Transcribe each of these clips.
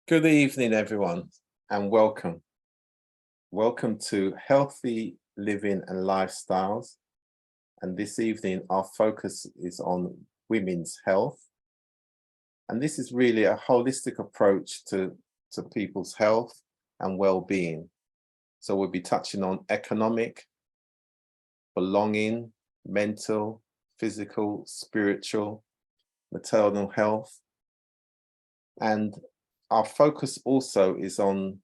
Good evening, everyone, and welcome. Welcome to Healthy Living and Lifestyles. And this evening, our focus is on women's health. And this is really a holistic approach to people's health and well-being. So we'll be touching on economic, belonging, mental, physical, spiritual, maternal health. And our focus also is on,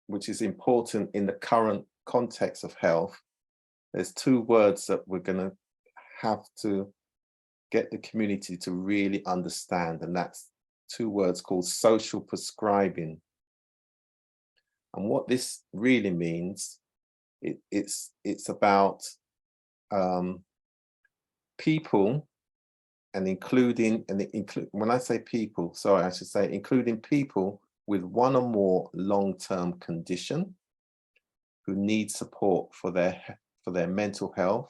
which is important in the current context of health, there's two words that we're going to have to get the community to really understand, and that's two words called social prescribing. And what this really means, it's about people, and when I say people, sorry, I should say including people with one or more long-term condition who need support for their mental health,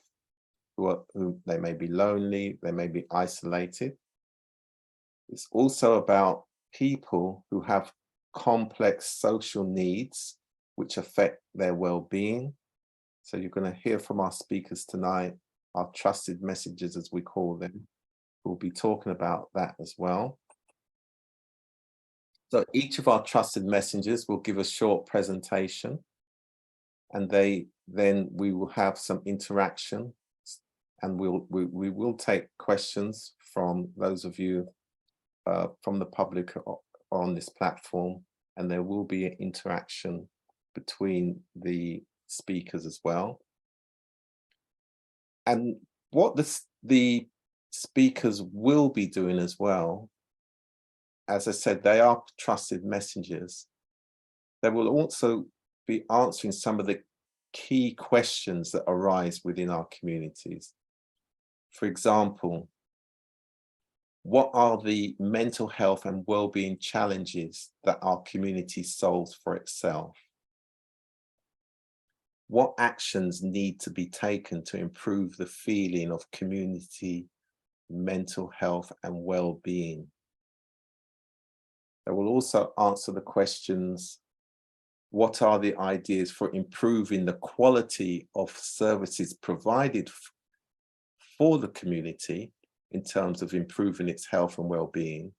who they may be lonely, they may be isolated. It's also about people who have complex social needs which affect their well-being. So you're going to hear from our speakers tonight, our trusted messengers as we call them. We'll be talking about that as well. So each of our trusted messengers will give a short presentation, and then we will have some interaction, and we will take questions from those of you from the public on this platform, and there will be an interaction between the speakers as well. And what the speakers will be doing as well, as I said, they are trusted messengers. They will also be answering some of the key questions that arise within our communities. For example, what are the mental health and well-being challenges that our community solves for itself? What actions need to be taken to improve the feeling of community mental health and well-being? They will also answer the questions, what are the ideas for improving the quality of services provided for the community in terms of improving its health and well-being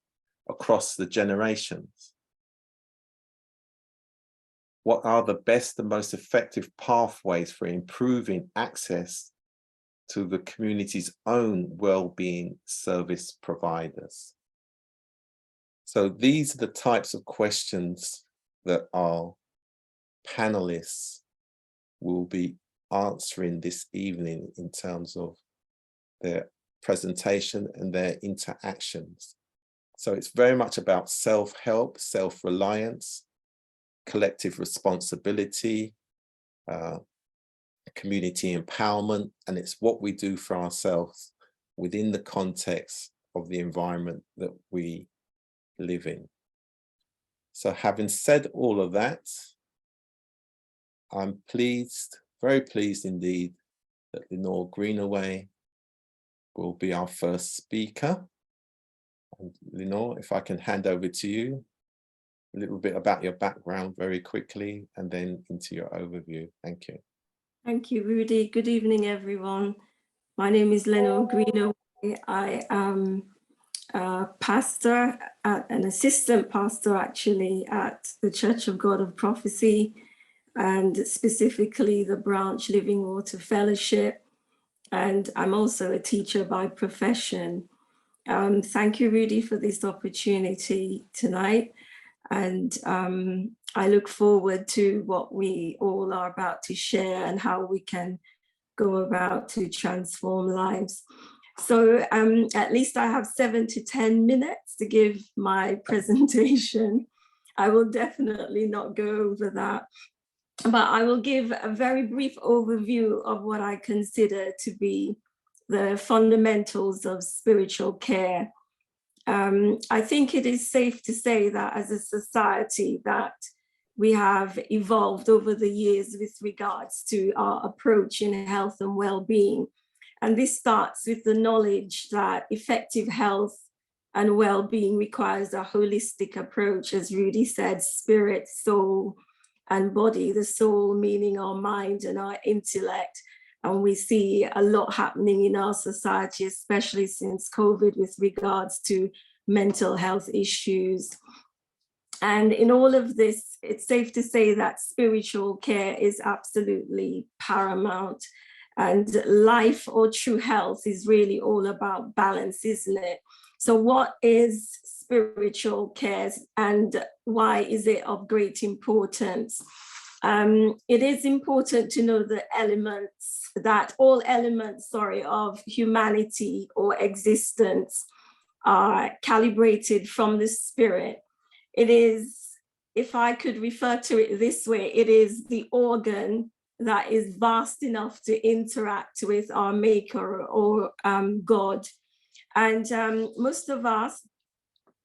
across the generations? What are the best and most effective pathways for improving access to the community's own well-being service providers? So these are the types of questions that our panelists will be answering this evening in terms of their presentation and their interactions. So it's very much about self-help, self-reliance, collective responsibility, community empowerment, and it's what we do for ourselves within the context of the environment that we live in. So having said all of that, I'm pleased, very pleased indeed, that Lenore Greenaway will be our first speaker. And Lenore, if I can hand over to you, a little bit about your background very quickly, and then into your overview. Thank you. Thank you, Rudy. Good evening, everyone. My name is Lenore Greenaway. I am a pastor, an assistant pastor actually, at the Church of God of Prophecy, and specifically the branch Living Water Fellowship. And I'm also a teacher by profession. Thank you, Rudy, for this opportunity tonight. And I look forward to what we all are about to share and how we can go about to transform lives. So at least I have 7 to 10 minutes to give my presentation. I will definitely not go over that, but I will give a very brief overview of what I consider to be the fundamentals of spiritual care. I think it is safe to say that as a society that we have evolved over the years with regards to our approach in health and well-being. And this starts with the knowledge that effective health and well-being requires a holistic approach, as Rudy said, spirit, soul, and body. The soul meaning our mind and our intellect. And we see a lot happening in our society, especially since COVID, with regards to mental health issues. And in all of this, it's safe to say that spiritual care is absolutely paramount. And life or true health is really all about balance, isn't it? So what is spiritual care and why is it of great importance? It is important to know the elements, that all elements, of humanity or existence are calibrated from the spirit. It is, if I could refer to it this way, it is the organ that is vast enough to interact with our maker or God. And most of us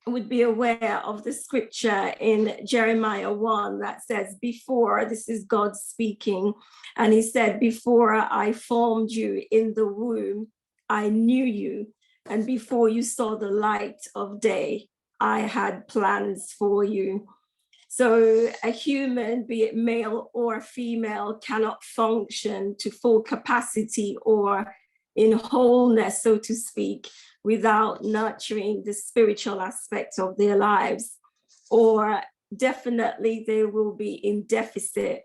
would be aware of the scripture in Jeremiah 1 that says, before, this is God speaking, and he said, before I formed you in the womb, I knew you. And before you saw the light of day, I had plans for you. So a human, be it male or female, cannot function to full capacity or in wholeness, so to speak, without nurturing the spiritual aspect of their lives, or definitely they will be in deficit.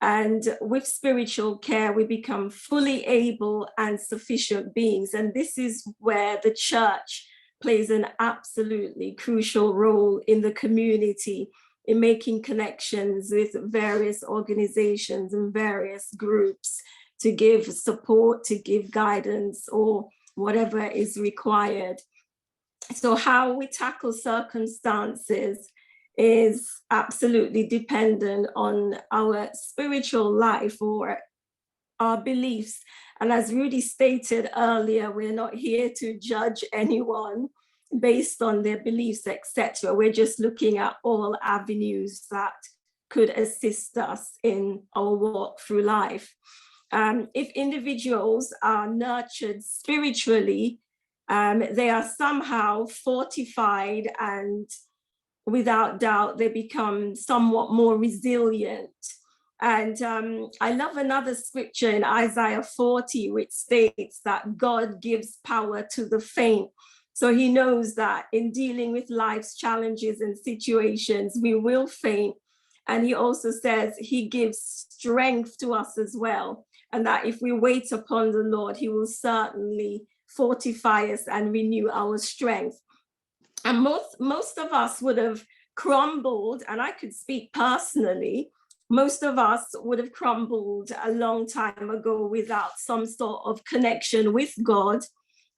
And with spiritual care, we become fully able and sufficient beings. And this is where the church plays an absolutely crucial role in the community, in making connections with various organizations and various groups to give support, to give guidance, or whatever is required. So how we tackle circumstances is absolutely dependent on our spiritual life or our beliefs. And as Rudy stated earlier, we're not here to judge anyone based on their beliefs, etc. We're just looking at all avenues that could assist us in our walk through life. If individuals are nurtured spiritually, they are somehow fortified, and without doubt, they become somewhat more resilient. And I love another scripture in Isaiah 40, which states that God gives power to the faint. So he knows that in dealing with life's challenges and situations, we will faint. And he also says he gives strength to us as well. And that if we wait upon the Lord, he will certainly fortify us and renew our strength. And most of us would have crumbled, and I could speak personally, most of us would have crumbled a long time ago without some sort of connection with God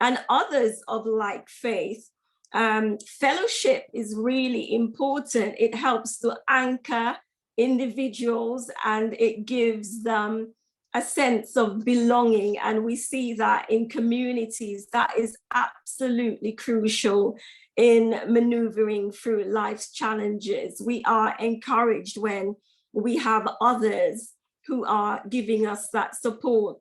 and others of like faith. Fellowship is really important. It helps to anchor individuals and it gives them a sense of belonging. And we see that in communities, that is absolutely crucial in maneuvering through life's challenges. We are encouraged when we have others who are giving us that support.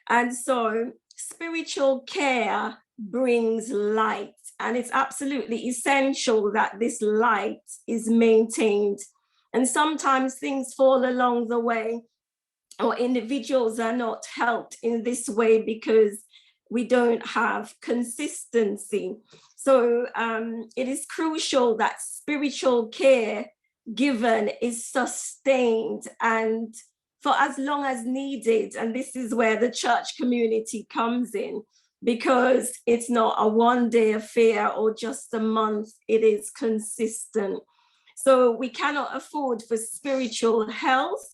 And so spiritual care brings light, and it's absolutely essential that this light is maintained. And sometimes things fall along the way, or individuals are not helped in this way because we don't have consistency. So it is crucial that spiritual care given is sustained and for as long as needed. And this is where the church community comes in, because it's not a one-day affair or just a month, it is consistent. So we cannot afford for spiritual health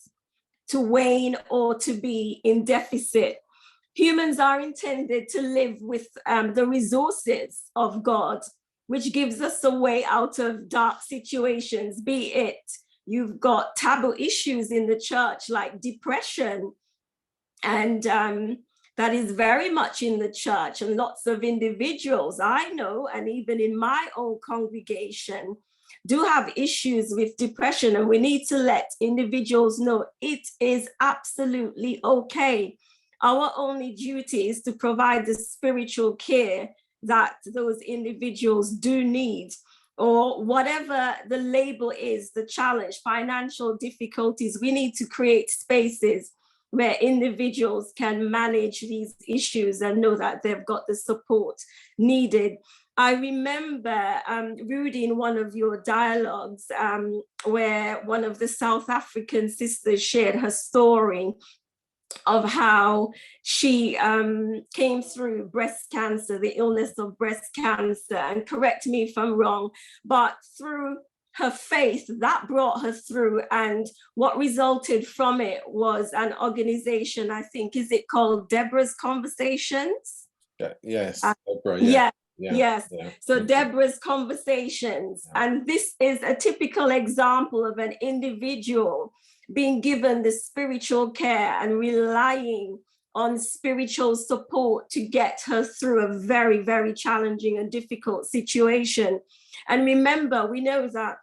to wane or to be in deficit. Humans are intended to live with the resources of God, which gives us a way out of dark situations, be it you've got taboo issues in the church like depression, and that is very much in the church, and lots of individuals I know, and even in my own congregation, do have issues with depression. And we need to let individuals know it is absolutely okay. Our only duty is to provide the spiritual care that those individuals do need, or whatever the label is, the challenge, financial difficulties. We need to create spaces where individuals can manage these issues and know that they've got the support needed. I remember, Rudy, in one of your dialogues, where one of the South African sisters shared her story of how she came through breast cancer, the illness of breast cancer, and correct me if I'm wrong, but through her faith, that brought her through. And what resulted from it was an organization, I think, is it called Deborah's Conversations? Yes, Deborah, yeah. Yes. So Deborah's Conversations. Yeah. And this is a typical example of an individual being given the spiritual care and relying on spiritual support to get her through a very, very challenging and difficult situation. And remember, we know that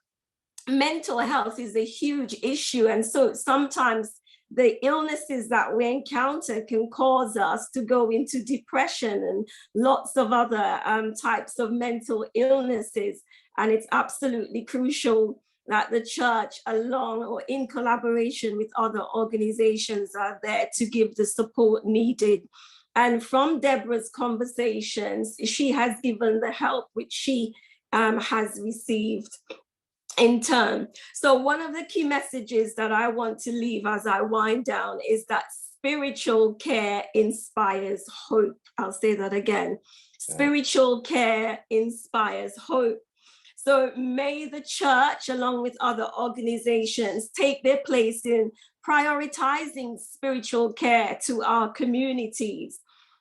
mental health is a huge issue. And so sometimes the illnesses that we encounter can cause us to go into depression and lots of other types of mental illnesses. And it's absolutely crucial that the church, along or in collaboration with other organizations, are there to give the support needed. And from Deborah's Conversations, she has given the help which she has received in turn. So one of the key messages that I want to leave as I wind down is that spiritual care inspires hope. I'll say that again. Spiritual care inspires hope. So may the church, along with other organizations, take their place in prioritizing spiritual care to our communities.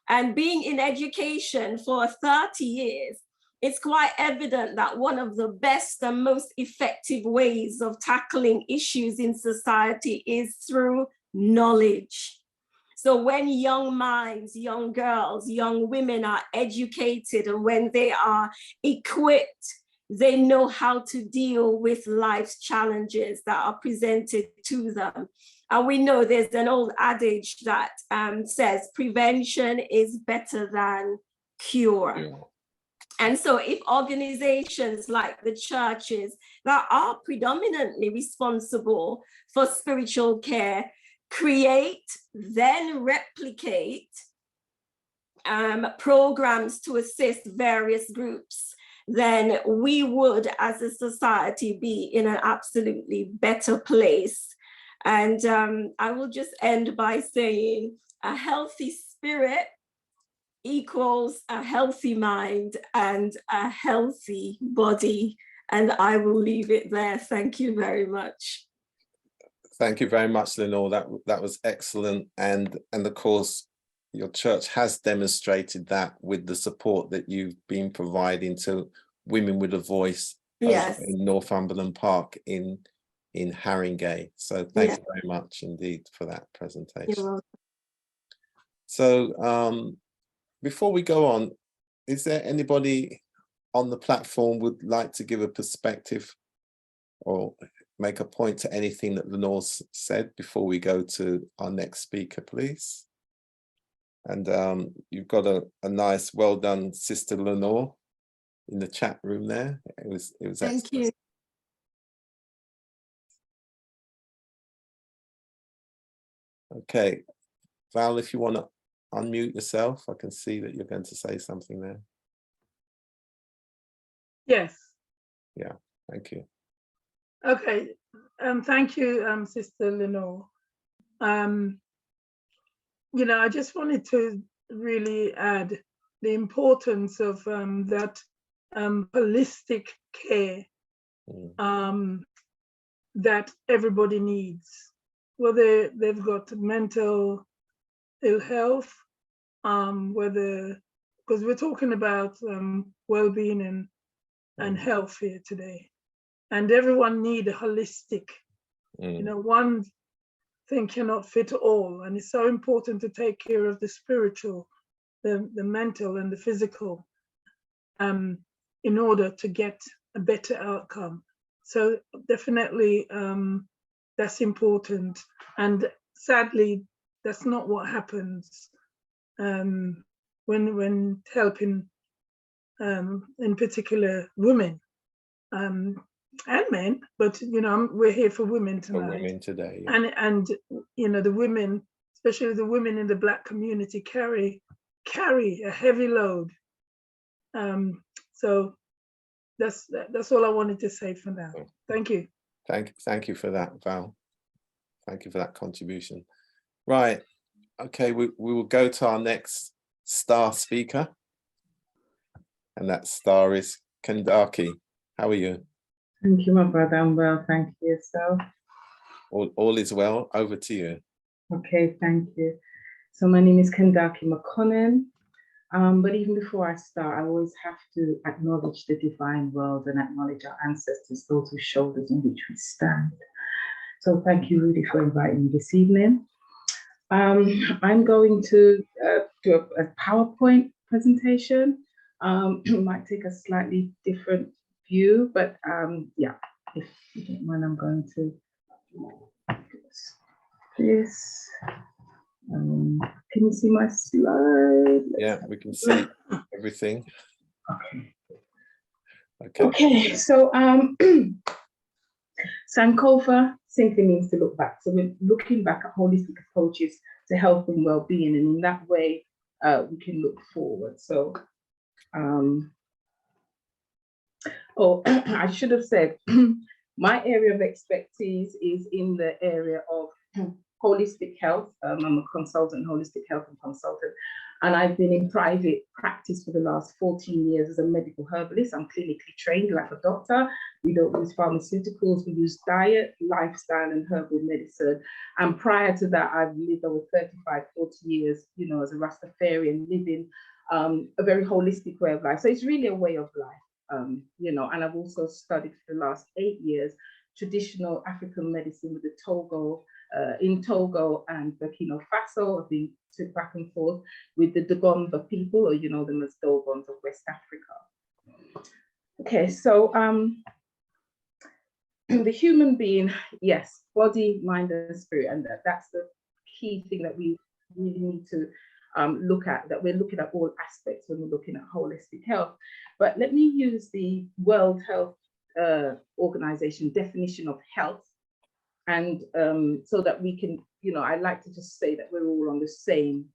And being in education for 30 years, it's quite evident that one of the best and most effective ways of tackling issues in society is through knowledge. So when young minds, young girls, young women are educated, and when they are equipped, they know how to deal with life's challenges that are presented to them. And we know there's an old adage that says prevention is better than cure. Yeah. And so if organizations like the churches that are predominantly responsible for spiritual care create, then replicate programs to assist various groups, then we would, as a society, be in an absolutely better place. And I will just end by saying a healthy spirit equals a healthy mind and a healthy body. And I will leave it there. Thank you very much. Thank you very much, Lenore. That was excellent. And of course, your church has demonstrated that with the support that you've been providing to Women with a Voice. Yes. In Northumberland Park in Haringey. So thank you very much indeed for that presentation. You're welcome. So before we go on, is there anybody on the platform would like to give a perspective or make a point to anything that Lenore said before we go to our next speaker, please? And you've got a nice, well done, Sister Lenore, in the chat room there. It was Thank you. Okay, Val, if you want to unmute yourself, I can see that you're going to say something there. Yes. Yeah, thank you. Okay, thank you, Sister Lenore. You know, I just wanted to really add the importance of that holistic care that everybody needs, whether they've got mental ill health, whether, because we're talking about well-being and health here today, and everyone need a holistic, you know, one thing cannot fit all, and it's so important to take care of the spiritual, the mental and the physical, in order to get a better outcome. So definitely that's important, and sadly that's not what happens when helping in particular women and men, but we're here for women For tonight. women today, yeah. And the women, especially the women in the Black community, carry a heavy load. So that's all I wanted to say for now. Thank you. Thank you for that, Val. Thank you for that contribution. Right. Okay, we will go to our next star speaker. And that star is Kandaki. How are you? Thank you, my brother. I'm well, thank you. So, all is well. Over to you. okay, thank you. So my name is Kandaki McConnell. But even before I start, I always have to acknowledge the divine world and acknowledge our ancestors, those whose shoulders on which we stand. So thank you, Rudy, for inviting me this evening. I'm going to do a PowerPoint presentation. It might take a slightly different view, but yeah, if you don't mind, I'm going to do this. Can you see my slide? Yeah, we can see everything. Okay. Okay, so Sankofa simply means to look back. So we're looking back at holistic approaches to health and well-being, and in that way, we can look forward. So, I should have said, my area of expertise is in the area of holistic health. I'm a consultant, holistic health and consultant, and I've been in private practice for the last 14 years as a medical herbalist. I'm clinically trained like a doctor. We don't use pharmaceuticals, we use diet, lifestyle, and herbal medicine. And prior to that, I've lived over 35, 40 years, as a Rastafarian, living a very holistic way of life. So it's really a way of life, and I've also studied for the last 8 years traditional African medicine with the in Togo and Burkina Faso. I've been back and forth with the Dagomba people, or you know them as Dogons of West Africa. Okay, so the human being, yes, body, mind, and spirit, and that's the key thing that we really need to look at, that we're looking at all aspects when we're looking at holistic health. But let me use the World Health Organization definition of health, and so that we can, I like to just say that we're all on the same,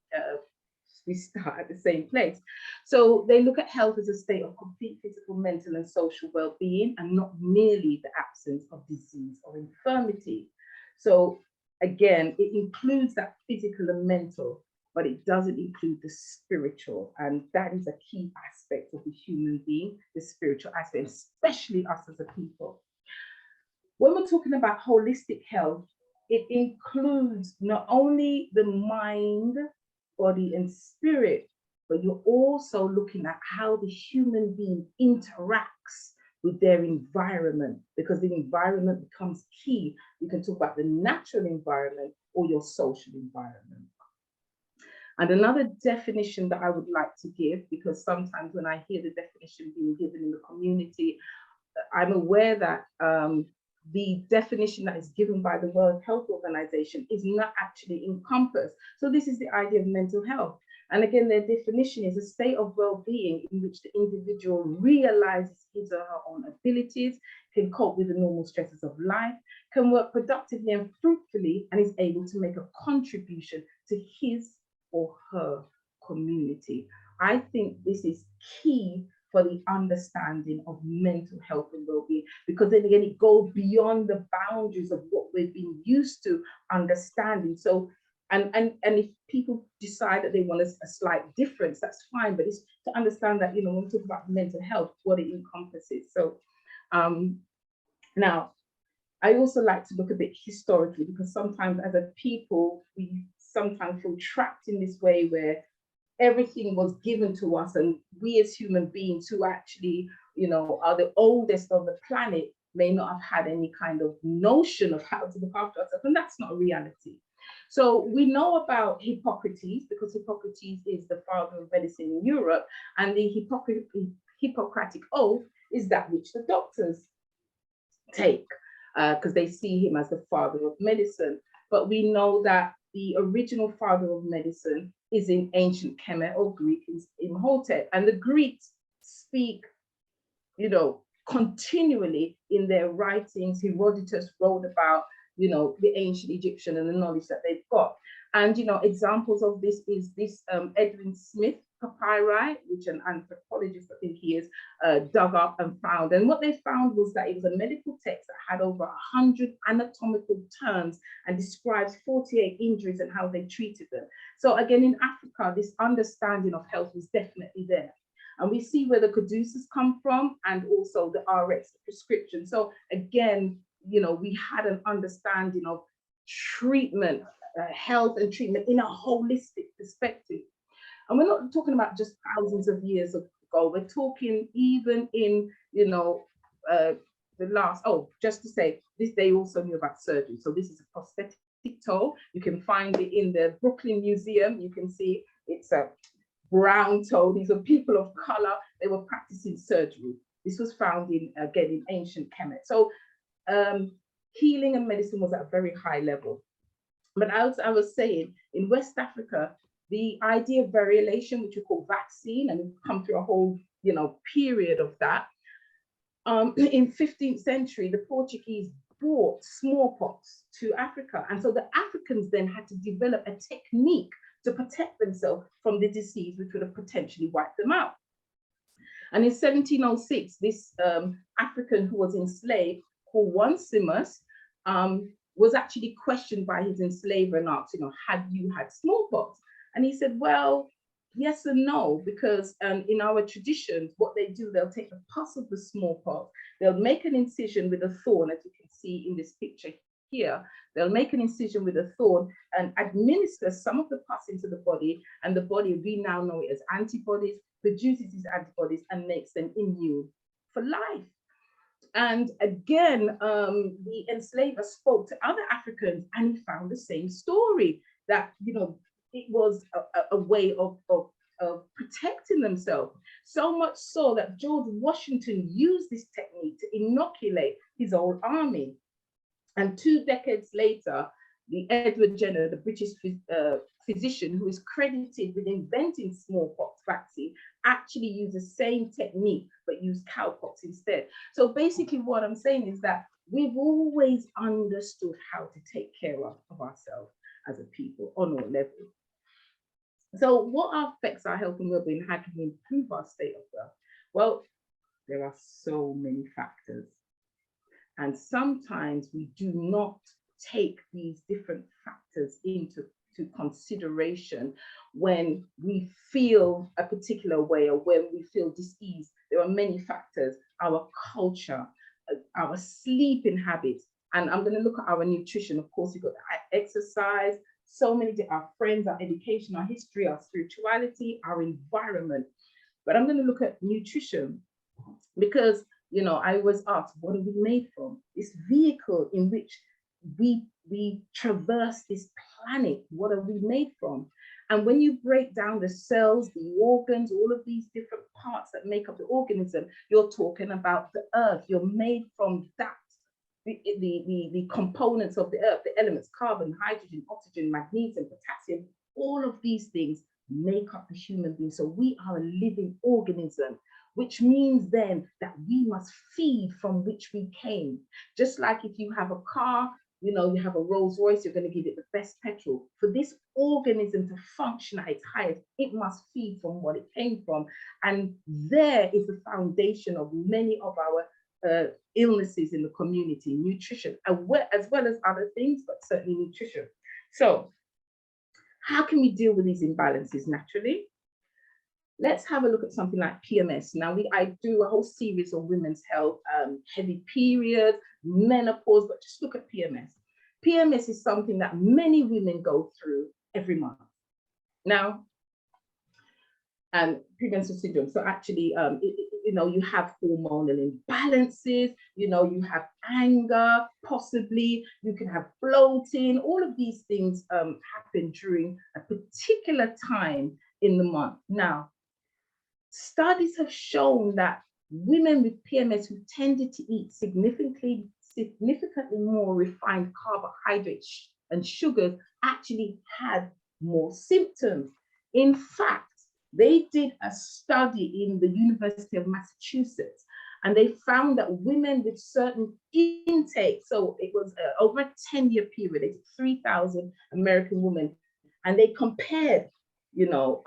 we start at the same place. So they look at health as a state of complete physical, mental, and social well-being, and not merely the absence of disease or infirmity. So again, it includes that physical and mental, but it doesn't include the spiritual. And that is a key aspect of the human being, the spiritual aspect, especially us as a people. When we're talking about holistic health, it includes not only the mind, body, and spirit, but you're also looking at how the human being interacts with their environment, because the environment becomes key. You can talk about the natural environment or your social environment. And another definition that I would like to give, because sometimes when I hear the definition being given in the community, I'm aware that the definition that is given by the World Health Organization is not actually encompassed. So this is the idea of mental health. And again, their definition is a state of well-being in which the individual realizes his or her own abilities, can cope with the normal stresses of life, can work productively and fruitfully, and is able to make a contribution to his or her community. I think this is key for the understanding of mental health and well-being, because then again, it goes beyond the boundaries of what we've been used to understanding. So, and if people decide that they want a slight difference, that's fine, but it's to understand that, when we talk about mental health, what it encompasses. So now, I also like to look a bit historically, because sometimes as a people, we sometimes feel trapped in this way where everything was given to us, and we as human beings who actually, are the oldest on the planet may not have had any kind of notion of how to look after ourselves, and that's not a reality. So we know about Hippocrates, because Hippocrates is the father of medicine in Europe, and the Hippocratic Oath is that which the doctors take, because they see him as the father of medicine. But we know that the original father of medicine is in ancient Kemet or Greek, is Imhotep. And the Greeks speak, you know, continually in their writings. Herodotus wrote about, you know, the ancient Egyptian and the knowledge that they've got. And, you know, examples of this is this Edwin Smith papyri, which an anthropologist, I think he is, dug up and found. And what they found was that it was a medical text that had over 100 anatomical terms and describes 48 injuries and how they treated them. So again, in Africa, this understanding of health was definitely there. And we see where the caduceus come from, and also the RX, the prescription. So again, you know, we had an understanding of treatment, health and treatment in a holistic perspective. And we're not talking about just thousands of years ago. We're talking even in, you know, the last, just to say, this, they also knew about surgery. So this is a prosthetic toe. You can find it in the Brooklyn Museum. You can see it's a brown toe. These are people of color. They were practicing surgery. This was found in, again, in ancient Kemet. So healing and medicine was at a very high level. But as I was saying, in West Africa, the idea of variolation, which we call vaccine, and we've come through a whole, you know, period of that. In 15th century, the Portuguese brought smallpox to Africa. And so the Africans then had to develop a technique to protect themselves from the disease, which would have potentially wiped them out. And in 1706, this African who was enslaved, called Juan Simas, was actually questioned by his enslaver and asked, you know, had you had smallpox? And he said, well, yes and no, because in our traditions, what they do, they'll take the pus of the smallpox, they'll make an incision with a thorn, as you can see in this picture here. They'll make an incision with a thorn and administer some of the pus into the body, and the body, we now know it as antibodies, produces these antibodies and makes them immune for life. And again, the enslaver spoke to other Africans and he found the same story, that, you know, it was a way of protecting themselves. So much so that George Washington used this technique to inoculate his whole army. And 2 decades later, the Edward Jenner, the British physician who is credited with inventing smallpox vaccine, actually used the same technique, but used cowpox instead. So basically what I'm saying is that we've always understood how to take care of ourselves as a people on all levels. So what affects our health and well-being? How can we improve our state of health? Well, there are so many factors. And sometimes we do not take these different factors into consideration when we feel a particular way or when we feel dis-ease. There are many factors: our culture, our sleeping habits, and I'm going to look at our nutrition. Of course, we've got exercise, so many, our friends, our education, our history, our spirituality, our environment. But I'm going to look at nutrition because, you know, I was asked, what are we made from? This vehicle in which we traverse this planet, what are we made from? And when you break down the cells, the organs, all of these different parts that make up the organism, you're talking about the earth. You're made from that, the components of the earth, the elements, carbon, hydrogen, oxygen, magnesium, potassium, all of these things make up the human being. So we are a living organism, which means then that we must feed from which we came. Just like if you have a car, you know, you have a Rolls Royce, you're going to give it the best petrol. For this organism to function at its highest, it must feed from what it came from. And there is the foundation of many of our illnesses in the community, nutrition, as well as other things, but certainly nutrition. So how can we deal with these imbalances naturally? Let's have a look at something like PMS. Now, I do a whole series on women's health, heavy periods, menopause, but just look at PMS. PMS is something that many women go through every month. Now, and premenstrual syndrome. So actually, you know, you have hormonal imbalances, you know, you have anger, possibly, you can have bloating, all of these things happen during a particular time in the month. Now, studies have shown that women with PMS who tended to eat significantly more refined carbohydrates and sugars actually had more symptoms. In fact, They did a study in the University of Massachusetts, and they found that women with certain intake, so it was over a 10-year period, it's 3,000 American women, and they compared, you know,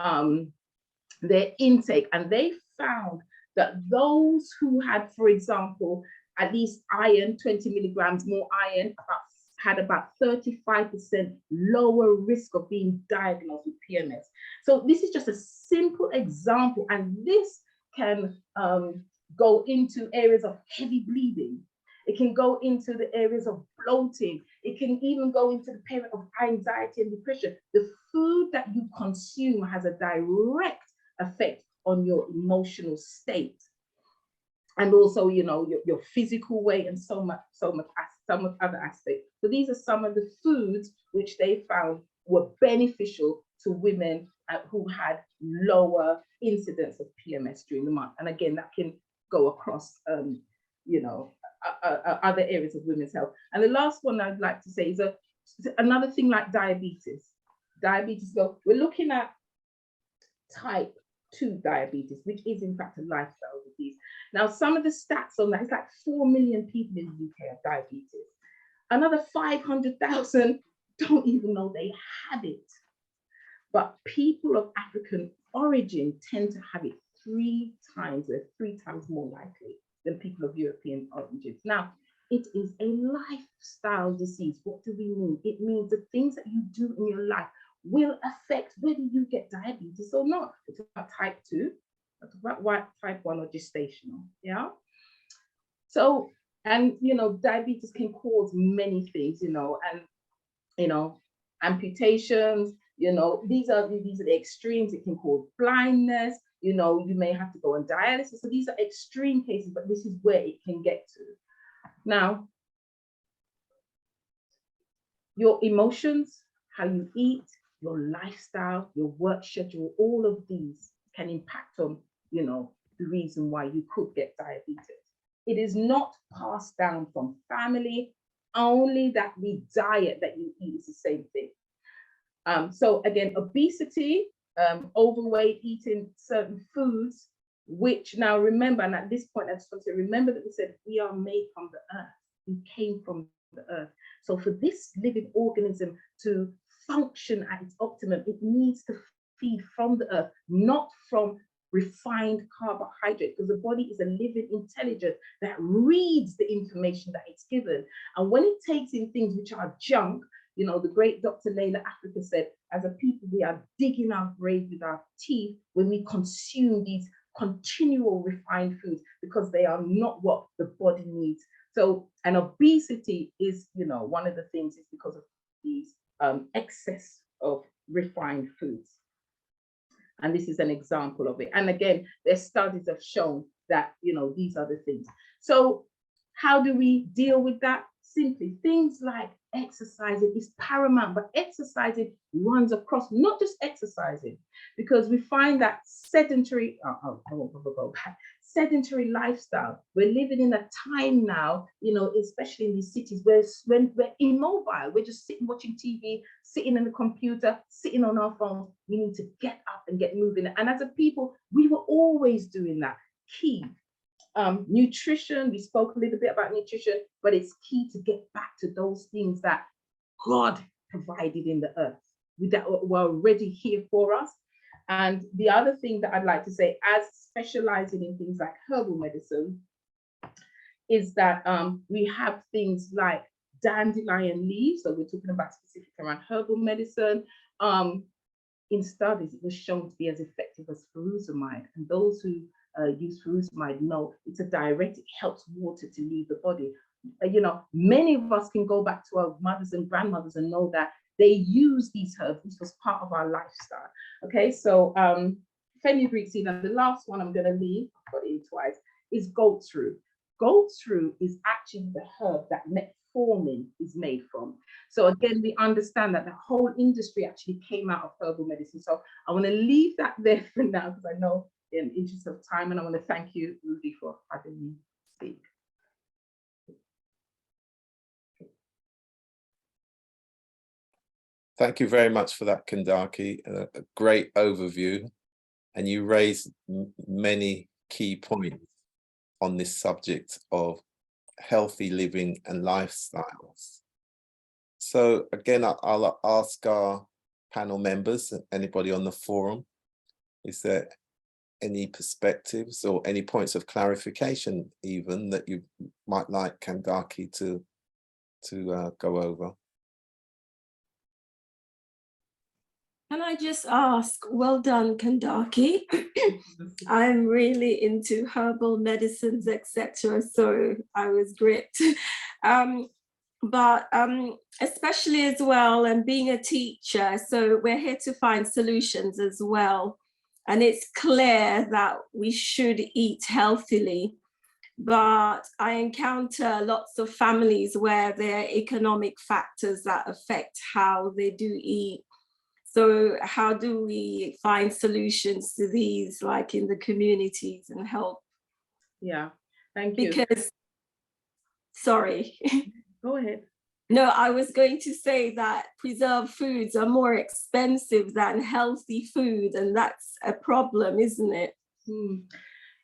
their intake, and they found that those who had, for example, at least iron, 20 milligrams more iron, had about 35% lower risk of being diagnosed with PMS. So this is just a simple example, and this can go into areas of heavy bleeding. It can go into the areas of bloating. It can even go into the period of anxiety and depression. The food that you consume has a direct effect on your emotional state, and also, you know, your physical weight, and so much other aspects. So these are some of the foods which they found were beneficial to women who had lower incidence of PMS during the month. And again, that can go across, you know, other areas of women's health. And the last one I'd like to say is another thing like diabetes. So we're looking at type 2 diabetes, which is in fact a lifestyle disease. Now, some of the stats on that, it's like 4 million people in the UK have diabetes. Another 500,000 don't even know they have it. But people of African origin tend to have it 3 times, they're 3 times more likely than people of European origins. Now, it is a lifestyle disease. What do we mean? It means the things that you do in your life will affect whether you get diabetes or not. It's about type 2, it's about type 1 or gestational, yeah? So, and, you know, diabetes can cause many things, you know, and, you know, amputations, you know, these are the extremes. It can cause blindness, you know, you may have to go on dialysis. So these are extreme cases, but this is where it can get to. Now, your emotions, how you eat, your lifestyle, your work schedule, all of these can impact on, you know, the reason why you could get diabetes. It is not passed down from family, only that the diet that you eat is the same thing. So again, obesity, overweight, eating certain foods, which now remember, and at this point, I just want to remember that we said we are made from the earth. We came from the earth. So for this living organism to function at its optimum, it needs to feed from the earth, not from refined carbohydrate, because the body is a living intelligence that reads the information that it's given. And when it takes in things which are junk, you know, the great Dr. Layla Afrika said, as a people, we are digging our grave with our teeth when we consume these continual refined foods, because they are not what the body needs. So, and obesity is, you know, one of the things is because of these excess of refined foods. And this is an example of it. And again, their studies have shown that, you know, these are the things. So how do we deal with that? Simply things like exercising is paramount, but exercising runs across, not just exercising, because we find that sedentary lifestyle. We're living in a time now, you know, especially in these cities where when we're immobile, we're just sitting watching TV, sitting in the computer, sitting on our phones. We need to get up and get moving. And as a people, we were always doing that. Key. Nutrition, we spoke a little bit about nutrition, but it's key to get back to those things that God provided in the earth, that were already here for us. And the other thing that I'd like to say, as specializing in things like herbal medicine, is that we have things like dandelion leaves. So we're talking about specific around herbal medicine. In studies, it was shown to be as effective as furosemide. And those who use furosemide know it's a diuretic, it helps water to leave the body. You know, many of us can go back to our mothers and grandmothers and know that they use these herbs. This was part of our lifestyle. Okay, so fenugreek seed, and the last one I'm going to leave, I've got it in twice, is goat's root. Goat's root is actually the herb that metformin is made from. So again, we understand that the whole industry actually came out of herbal medicine. So I want to leave that there for now, because I know in the interest of time, and I want to thank you, Rudy, for having me speak. Thank you very much for that, Kandaki. A great overview. and you raised many key points on this subject of healthy living and lifestyles. So again, I'll ask our panel members, anybody on the forum, is there any perspectives or any points of clarification even that you might like Kandaki to go over? Can I just ask, well done, Kandaki. I'm really into herbal medicines, etc. So I was gripped. But especially as well, and being a teacher, so we're here to find solutions as well. And it's clear that we should eat healthily. But I encounter lots of families where there are economic factors that affect how they do eat. So how do we find solutions to these, like in the communities, and help? Yeah, thank you. Because, sorry. Go ahead. No, I was going to say that preserved foods are more expensive than healthy food, and that's a problem, isn't it?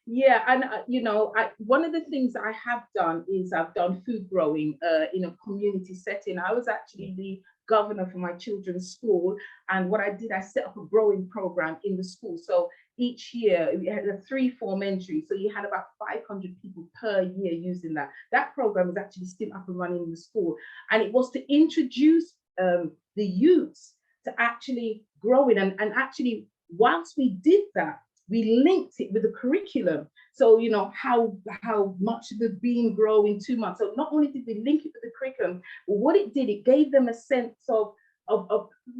Yeah, and you know, one of the things that I have done is I've done food growing in a community setting. I was actually the governor for my children's school, and what I did, I set up a growing program in the school. So each year we had a 3-form entry, so you had about 500 people per year using that. That program is actually still up and running in the school, and it was to introduce the youths to actually growing, and actually whilst we did that, we linked it with the curriculum. So, you know, how much the bean grow in 2 months. So not only did we link it with the curriculum, but what it did, it gave them a sense of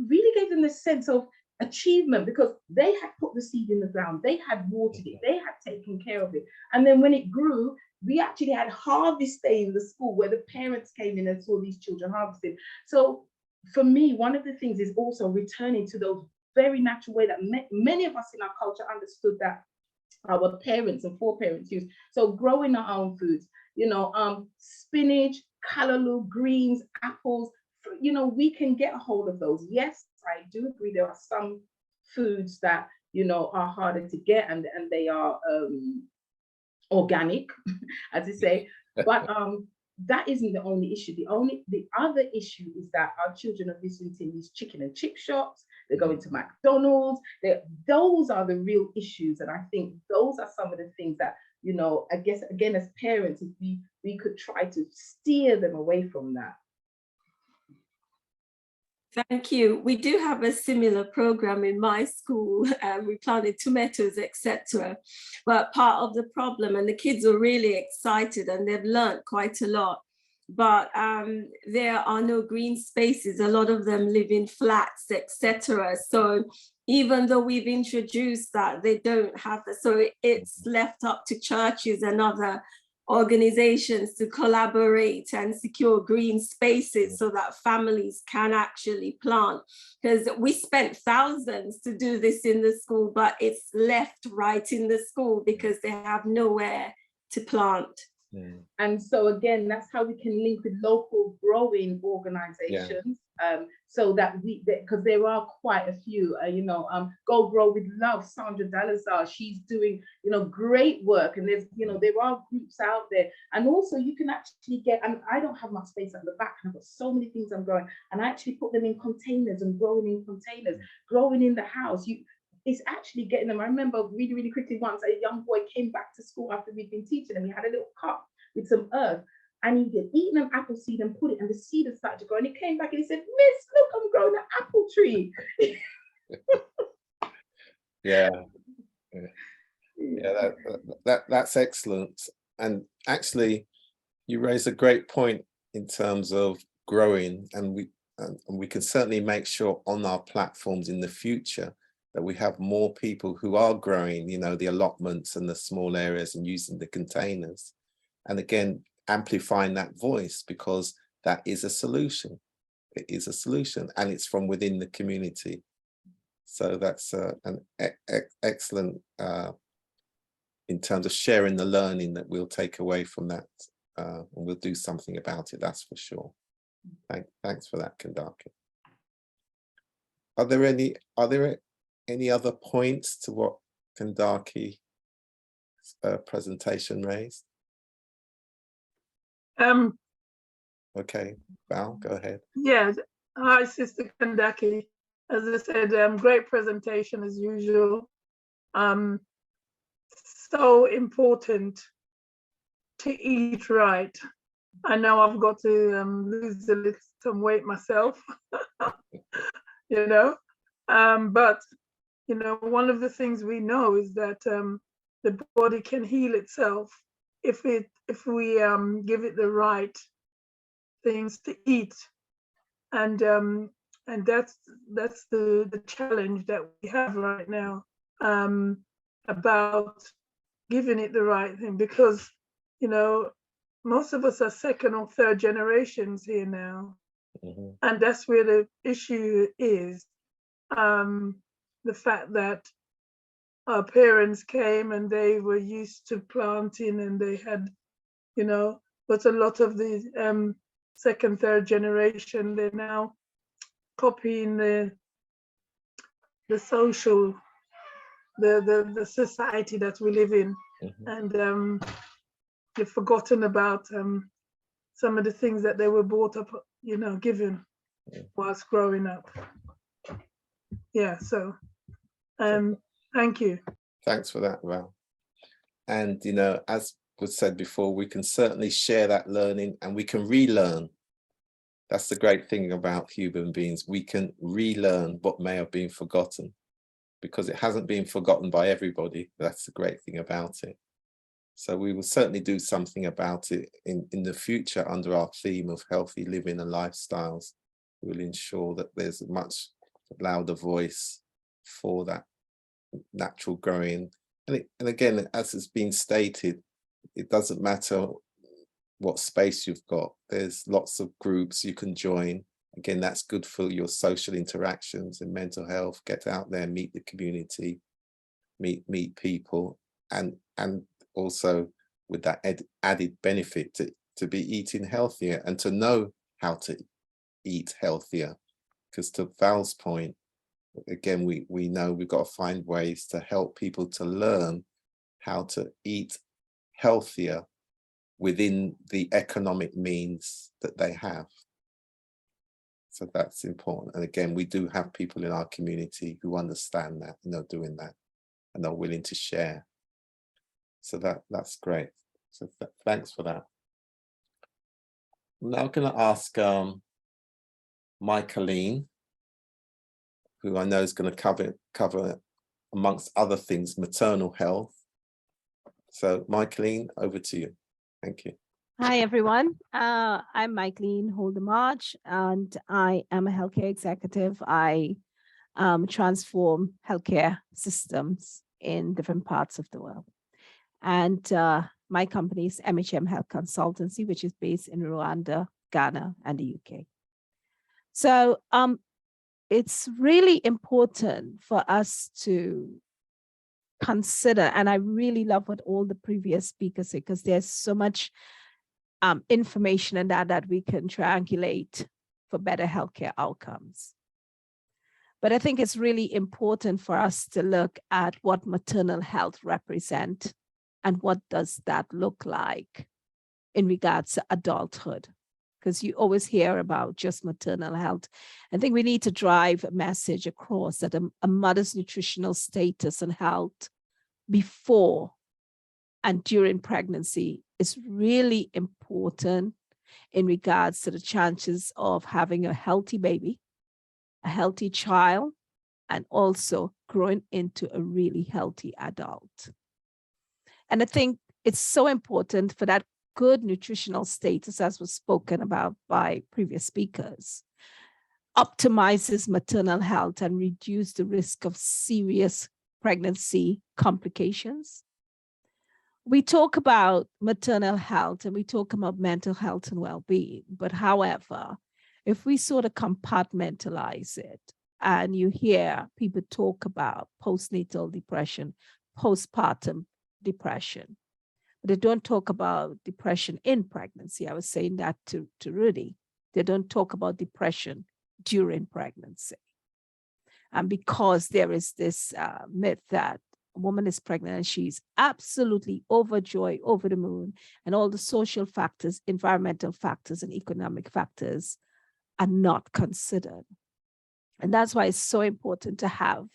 really gave them a sense of achievement, because they had put the seed in the ground, they had watered it, they had taken care of it. And then when it grew, we actually had harvest day in the school where the parents came in and saw these children harvesting. So for me, one of the things is also returning to those very natural way that many of us in our culture understood that our parents and foreparents used. So growing our own foods, you know, spinach, callaloo, greens, apples, you know, we can get a hold of those. Yes, I do agree there are some foods that, you know, are harder to get, and they are organic, as you say, but that isn't the only issue. The other issue is that our children are visiting these chicken and chip shops. They're going to McDonald's. Those are the real issues, and I think those are some of the things that, you know, I guess again as parents, if we could try to steer them away from that. Thank you. We do have a similar program in my school. We planted tomatoes, etc. But part of the problem, and the kids are really excited and they've learned quite a lot, but there are no green spaces. A lot of them live in flats, etc. So even though we've introduced that, they don't have that. So it's left up to churches and other organizations to collaborate and secure green spaces so that families can actually plant, because we spent thousands to do this in the school, but it's left right in the school because they have nowhere to plant. And so again, that's how we can link with local growing organizations, so that because there are quite a few, you know, Go Grow with Love, Sandra Dalazar, she's doing, you know, great work, and there's, you know, there are groups out there, and also you can actually get, and I don't have much space at the back, and I've got so many things I'm growing, and I actually put them in containers and growing in containers, growing in the house. It's actually getting them. I remember really, really quickly once a young boy came back to school after we'd been teaching him. He had a little cup with some earth, and he had eaten an apple seed and put it, and the seed had started to grow. And he came back and he said, "Miss, look, I'm growing an apple tree." That's excellent. And actually, you raise a great point in terms of growing, and we can certainly make sure on our platforms in the future that we have more people who are growing, you know, the allotments and the small areas and using the containers. And again, amplifying that voice, because that is a solution. It is a solution, and it's from within the community. So that's an excellent in terms of sharing the learning that we'll take away from that, and we'll do something about it, that's for sure. Thanks for that, Kandaki. Are there any other points to what Kandaki presentation raised? Okay, Val, go ahead. Yeah, hi, Sister Kandaki. As I said, great presentation as usual. So important to eat right. I know I've got to lose some weight myself, you know, but you know, one of the things we know is that the body can heal itself if we give it the right things to eat, and that's the challenge that we have right now, about giving it the right thing, because you know most of us are second or third generations here now, and that's where the issue is. The fact that our parents came and they were used to planting and they had, you know, but a lot of the second, third generation, they're now copying the social, the society that we live in, and they've forgotten about some of the things that they were brought up, you know, given whilst growing up. Yeah, so thank you. Thanks for that, Val. And, you know, as was said before, we can certainly share that learning and we can relearn. That's the great thing about human beings. We can relearn what may have been forgotten because it hasn't been forgotten by everybody. That's the great thing about it. So we will certainly do something about it in the future under our theme of healthy living and lifestyles. We'll ensure that there's a much louder voice for that natural growing. And again, as it's been stated, it doesn't matter what space you've got. There's lots of groups you can join. Again, that's good for your social interactions and mental health. Get out there, meet the community, meet people, and also with that added benefit to be eating healthier and to know how to eat healthier. Because to Val's point, again, we know we've got to find ways to help people to learn how to eat healthier within the economic means that they have. So that's important. And again, we do have people in our community who understand that, you know, doing that and are willing to share. So that's great. So thanks for that. I'm now going to ask Michaeline, who I know is going to cover amongst other things, maternal health. So Michaeline, over to you. Thank you. Hi, everyone. I'm Michaeline Holder-March, and I am a healthcare executive. I transform healthcare systems in different parts of the world. And my company is MHM Health Consultancy, which is based in Rwanda, Ghana, and the UK. So it's really important for us to consider, and I really love what all the previous speakers say, because there's so much information in that we can triangulate for better healthcare outcomes. But I think it's really important for us to look at what maternal health represents and what does that look like in regards to adulthood, because you always hear about just maternal health. I think we need to drive a message across that a mother's nutritional status and health before and during pregnancy is really important in regards to the chances of having a healthy baby, a healthy child, and also growing into a really healthy adult. And I think it's so important for that good nutritional status, as was spoken about by previous speakers, optimizes maternal health and reduce the risk of serious pregnancy complications. We talk about maternal health and we talk about mental health and well-being, but however, if we sort of compartmentalize it and you hear people talk about postnatal depression, postpartum depression, but they don't talk about depression in pregnancy. I was saying that to Rudy. They don't talk about depression during pregnancy. And because there is this myth that a woman is pregnant and she's absolutely overjoyed, over the moon, and all the social factors, environmental factors, and economic factors are not considered. And that's why it's so important to have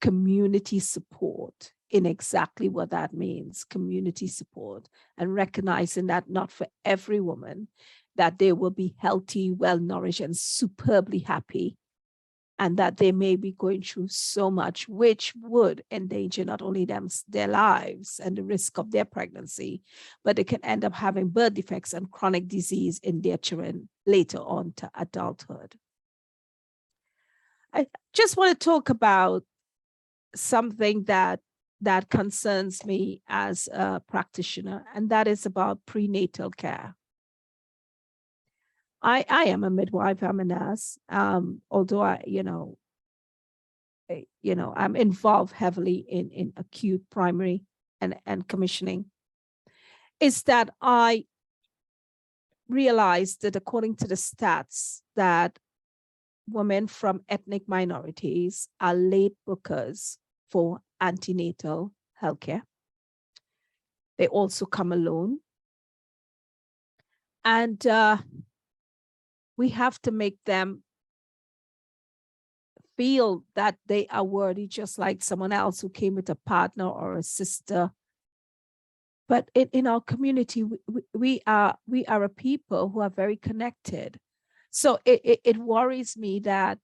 community support in exactly what that means, community support, and recognizing that not for every woman that they will be healthy, well-nourished, and superbly happy, and that they may be going through so much, which would endanger not only their lives and the risk of their pregnancy, but they can end up having birth defects and chronic disease in their children later on to adulthood. I just want to talk about something that concerns me as a practitioner, and that is about prenatal care. I am a midwife, I'm a nurse, although I'm involved heavily in acute primary and commissioning, is that I realized that according to the stats that women from ethnic minorities are late bookers for antenatal healthcare. They also come alone. And we have to make them feel that they are worthy, just like someone else who came with a partner or a sister. But in our community, we are a people who are very connected. So it worries me that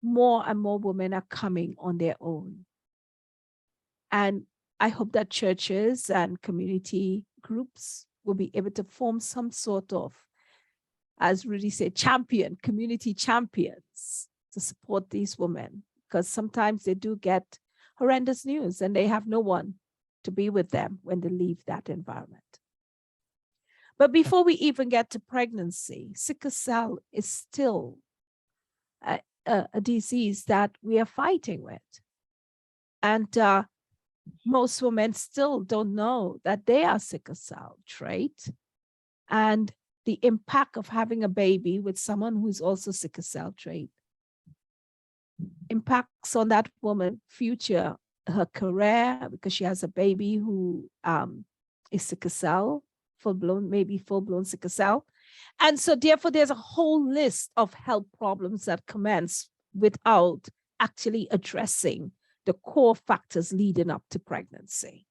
more and more women are coming on their own. And I hope that churches and community groups will be able to form some sort of, as Rudy said, community champions to support these women, because sometimes they do get horrendous news and they have no one to be with them when they leave that environment. But before we even get to pregnancy, sickle cell is still a disease that we are fighting with. And most women still don't know that they are sickle cell trait, and the impact of having a baby with someone who's also sickle cell trait impacts on that woman's future, her career, because she has a baby who is sickle cell, maybe full-blown sickle cell. And so therefore, there's a whole list of health problems that commence without actually addressing the core factors leading up to pregnancy.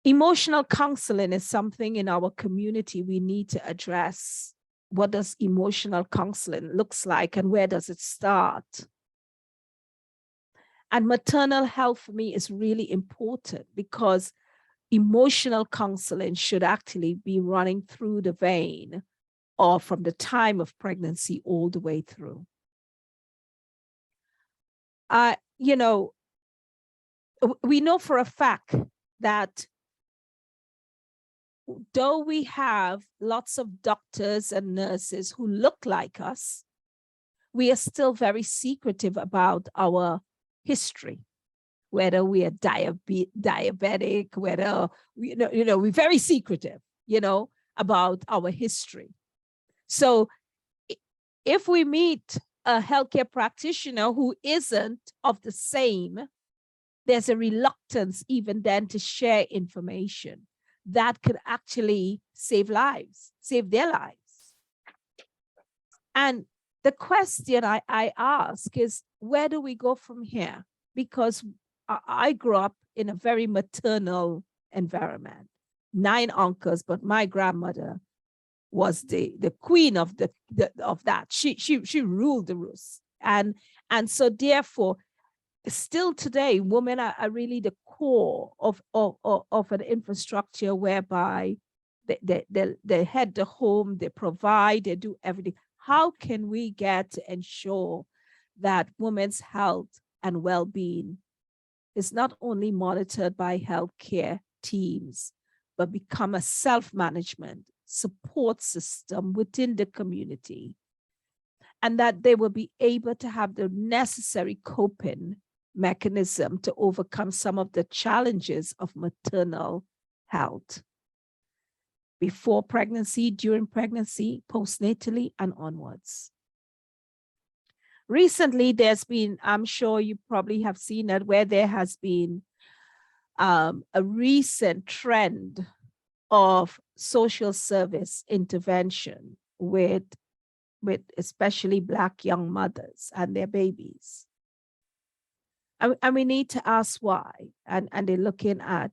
Emotional counseling is something in our community we need to address. What does emotional counseling looks like and where does it start? And maternal health for me is really important, because emotional counseling should actually be running through the vein, or from the time of pregnancy all the way through. We know for a fact that though we have lots of doctors and nurses who look like us, we are still very secretive about our history, whether we are diabetic, whether, we're very secretive, about our history. So if we meet a healthcare practitioner who isn't of the same, there's a reluctance even then to share information that could actually save their lives. And the question I ask is, where do we go from here? Because I grew up in a very maternal environment, 9 uncles, but my grandmother was the queen of that. She ruled the roost. And so therefore, still today, women are really the core of an infrastructure whereby they head the home, they provide, they do everything. How can we get to ensure that women's health and well-being is not only monitored by healthcare teams, but become a self-management support system within the community, and that they will be able to have the necessary coping mechanism to overcome some of the challenges of maternal health before pregnancy, during pregnancy, postnatally, and onwards. Recently, there's been, I'm sure you probably have seen it, where there has been a recent trend of social service intervention with especially Black young mothers and their babies. And we need to ask why. And they're looking at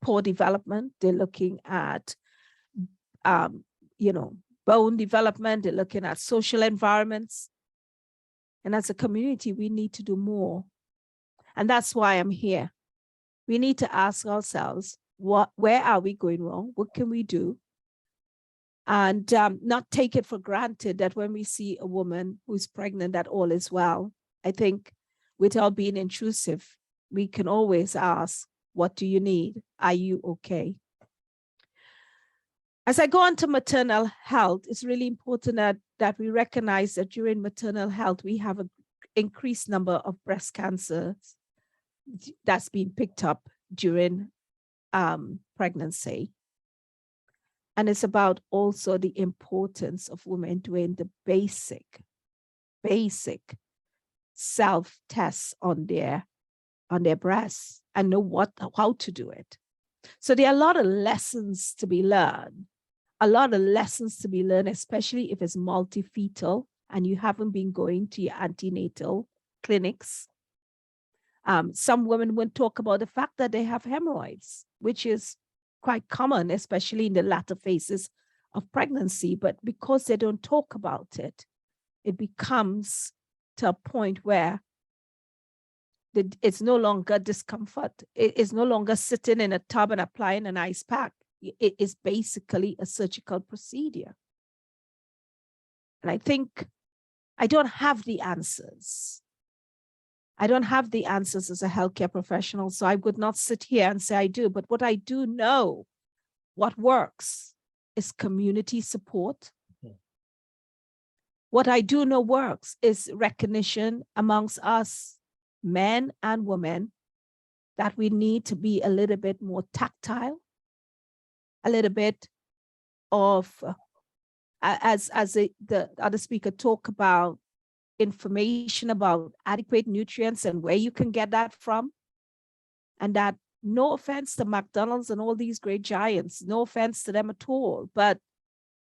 poor development. They're looking at, bone development. They're looking at social environments. And as a community, we need to do more. And that's why I'm here. We need to ask ourselves, where are we going wrong? What can we do? And not take it for granted that when we see a woman who's pregnant, that all is well. I think without being intrusive, we can always ask, what do you need? Are you okay? As I go on to maternal health, it's really important that we recognize that during maternal health, we have an increased number of breast cancers that's been picked up during pregnancy. And it's about also the importance of women doing the basic self-tests on their breasts and know how to do it. So there are a lot of lessons to be learned, especially if it's multifetal and you haven't been going to your antenatal clinics. Some women won't talk about the fact that they have hemorrhoids, which is quite common, especially in the latter phases of pregnancy. But because they don't talk about it, it becomes to a point where it's no longer discomfort. It is no longer sitting in a tub and applying an ice pack. It is basically a surgical procedure. And I think I don't have the answers. I don't have the answers as a healthcare professional, so I would not sit here and say I do. But what I do know, what works, is community support. What I do know works is recognition amongst us, men and women, that we need to be a little bit more tactile, a little bit of, as the other speaker talked about, information about adequate nutrients and where you can get that from. And that, no offense to McDonald's and all these great giants, no offense to them at all, but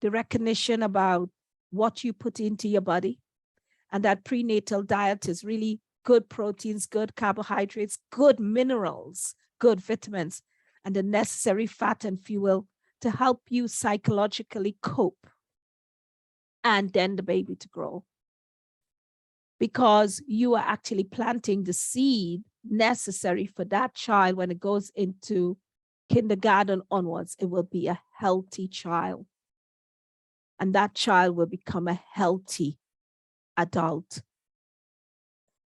the recognition about what you put into your body, and that prenatal diet is really good proteins, good carbohydrates, good minerals, good vitamins, and the necessary fat and fuel to help you psychologically cope, and then the baby to grow. Because you are actually planting the seed necessary for that child when it goes into kindergarten onwards. It will be a healthy child. And that child will become a healthy adult.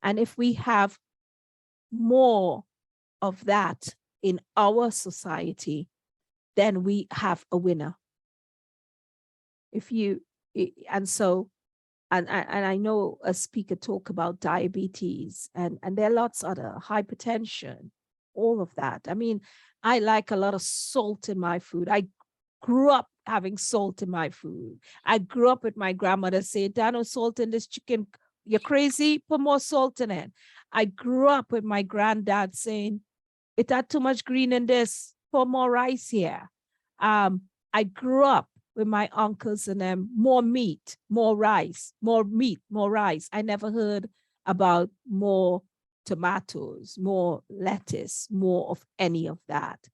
And if we have more of that in our society, then we have a winner. And I know a speaker talk about diabetes and there are lots other, hypertension, all of that. I mean, I like a lot of salt in my food. I grew up having salt in my food. I grew up with my grandmother saying, "There no salt in this chicken. You're crazy, put more salt in it." I grew up with my granddad saying, "It had too much green in this, put more rice here." I grew up with my uncles and them, more meat, more rice, more meat, more rice. I never heard about more tomatoes, more lettuce, more of any of that.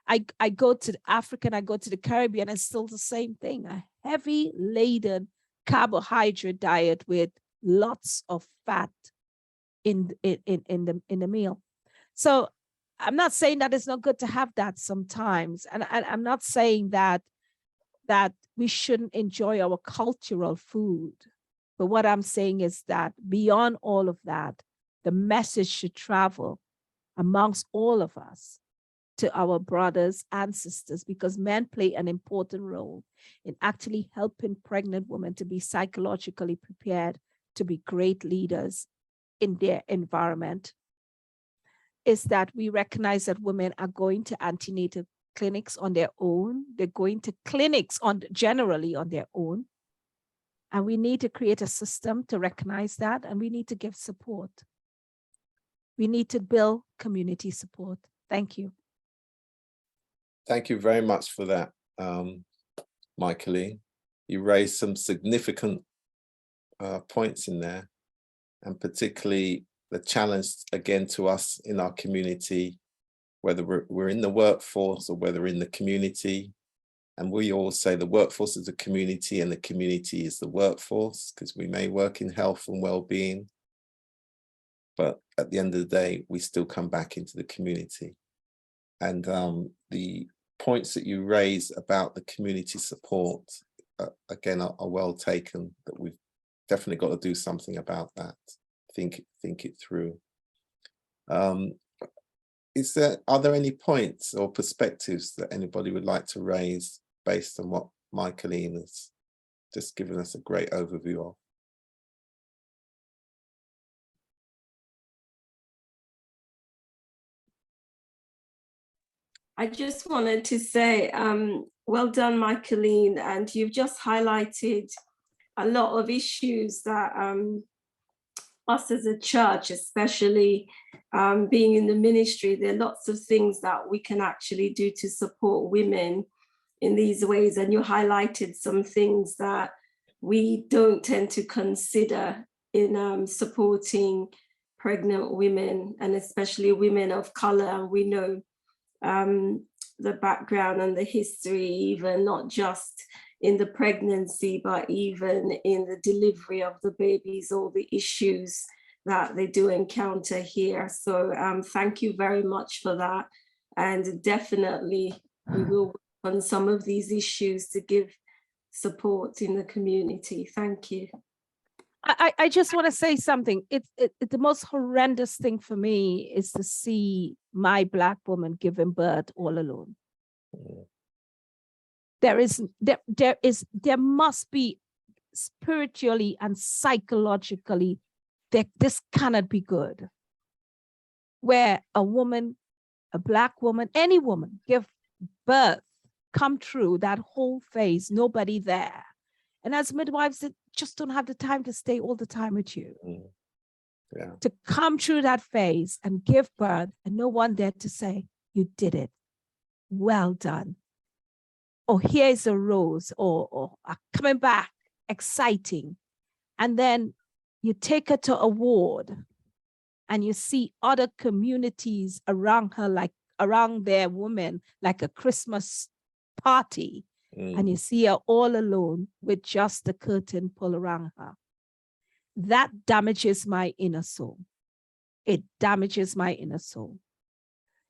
I go to Africa and I go to the Caribbean, and it's still the same thing, a heavy laden carbohydrate diet with lots of fat in the meal. So I'm not saying that it's not good to have that sometimes. And I'm not saying that we shouldn't enjoy our cultural food. But what I'm saying is that beyond all of that, the message should travel amongst all of us to our brothers and sisters, because men play an important role in actually helping pregnant women to be psychologically prepared to be great leaders in their environment. Is that we recognize that women are going to antenatal clinics on their own. They're going to clinics generally on their own. And we need to create a system to recognize that, and we need to give support. We need to build community support. Thank you. Thank you very much for that, Michaeline. You raised some significant points in there, and particularly the challenge again to us in our community, whether we're in the workforce or whether in the community. And we all say the workforce is a community and the community is the workforce, because we may work in health and well-being, but at the end of the day, we still come back into the community. And the points that you raise about the community support, again, are well taken, that we've definitely got to do something about that. Think it through. Are there any points or perspectives that anybody would like to raise based on what Michaeline has just given us a great overview of? I just wanted to say, well done, Michaeline, and you've just highlighted a lot of issues that us as a church, especially being in the ministry, there are lots of things that we can actually do to support women in these ways. And you highlighted some things that we don't tend to consider in supporting pregnant women, and especially women of color. And we know the background and the history, even not just in the pregnancy, but even in the delivery of the babies, all the issues that they do encounter here. So thank you very much for that. And definitely we will work on some of these issues to give support in the community. Thank you. I just want to say something. The most horrendous thing for me is to see my Black woman giving birth all alone. There must be spiritually and psychologically that this cannot be good. Where a woman, a Black woman, any woman give birth, come through that whole phase, nobody there. And as midwives, they just don't have the time to stay all the time with you. Yeah. To come through that phase and give birth and no one there to say, you did it. Well done. Or here's a rose, or coming back, exciting. And then you take her to a ward and you see other communities around her, like around their woman, like a Christmas party. And you see her all alone with just the curtain pulled around her. That damages my inner soul. It damages my inner soul.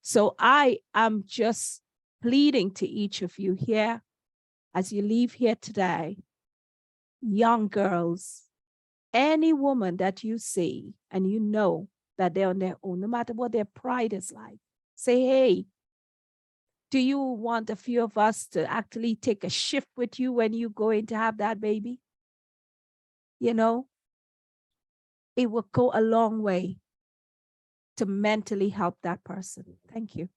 So I am just pleading to each of you here, as you leave here today, young girls, any woman that you see and you know that they're on their own, no matter what their pride is like, say, hey, do you want a few of us to actually take a shift with you when you go in to have that baby? You know, it will go a long way to mentally help that person. Thank you.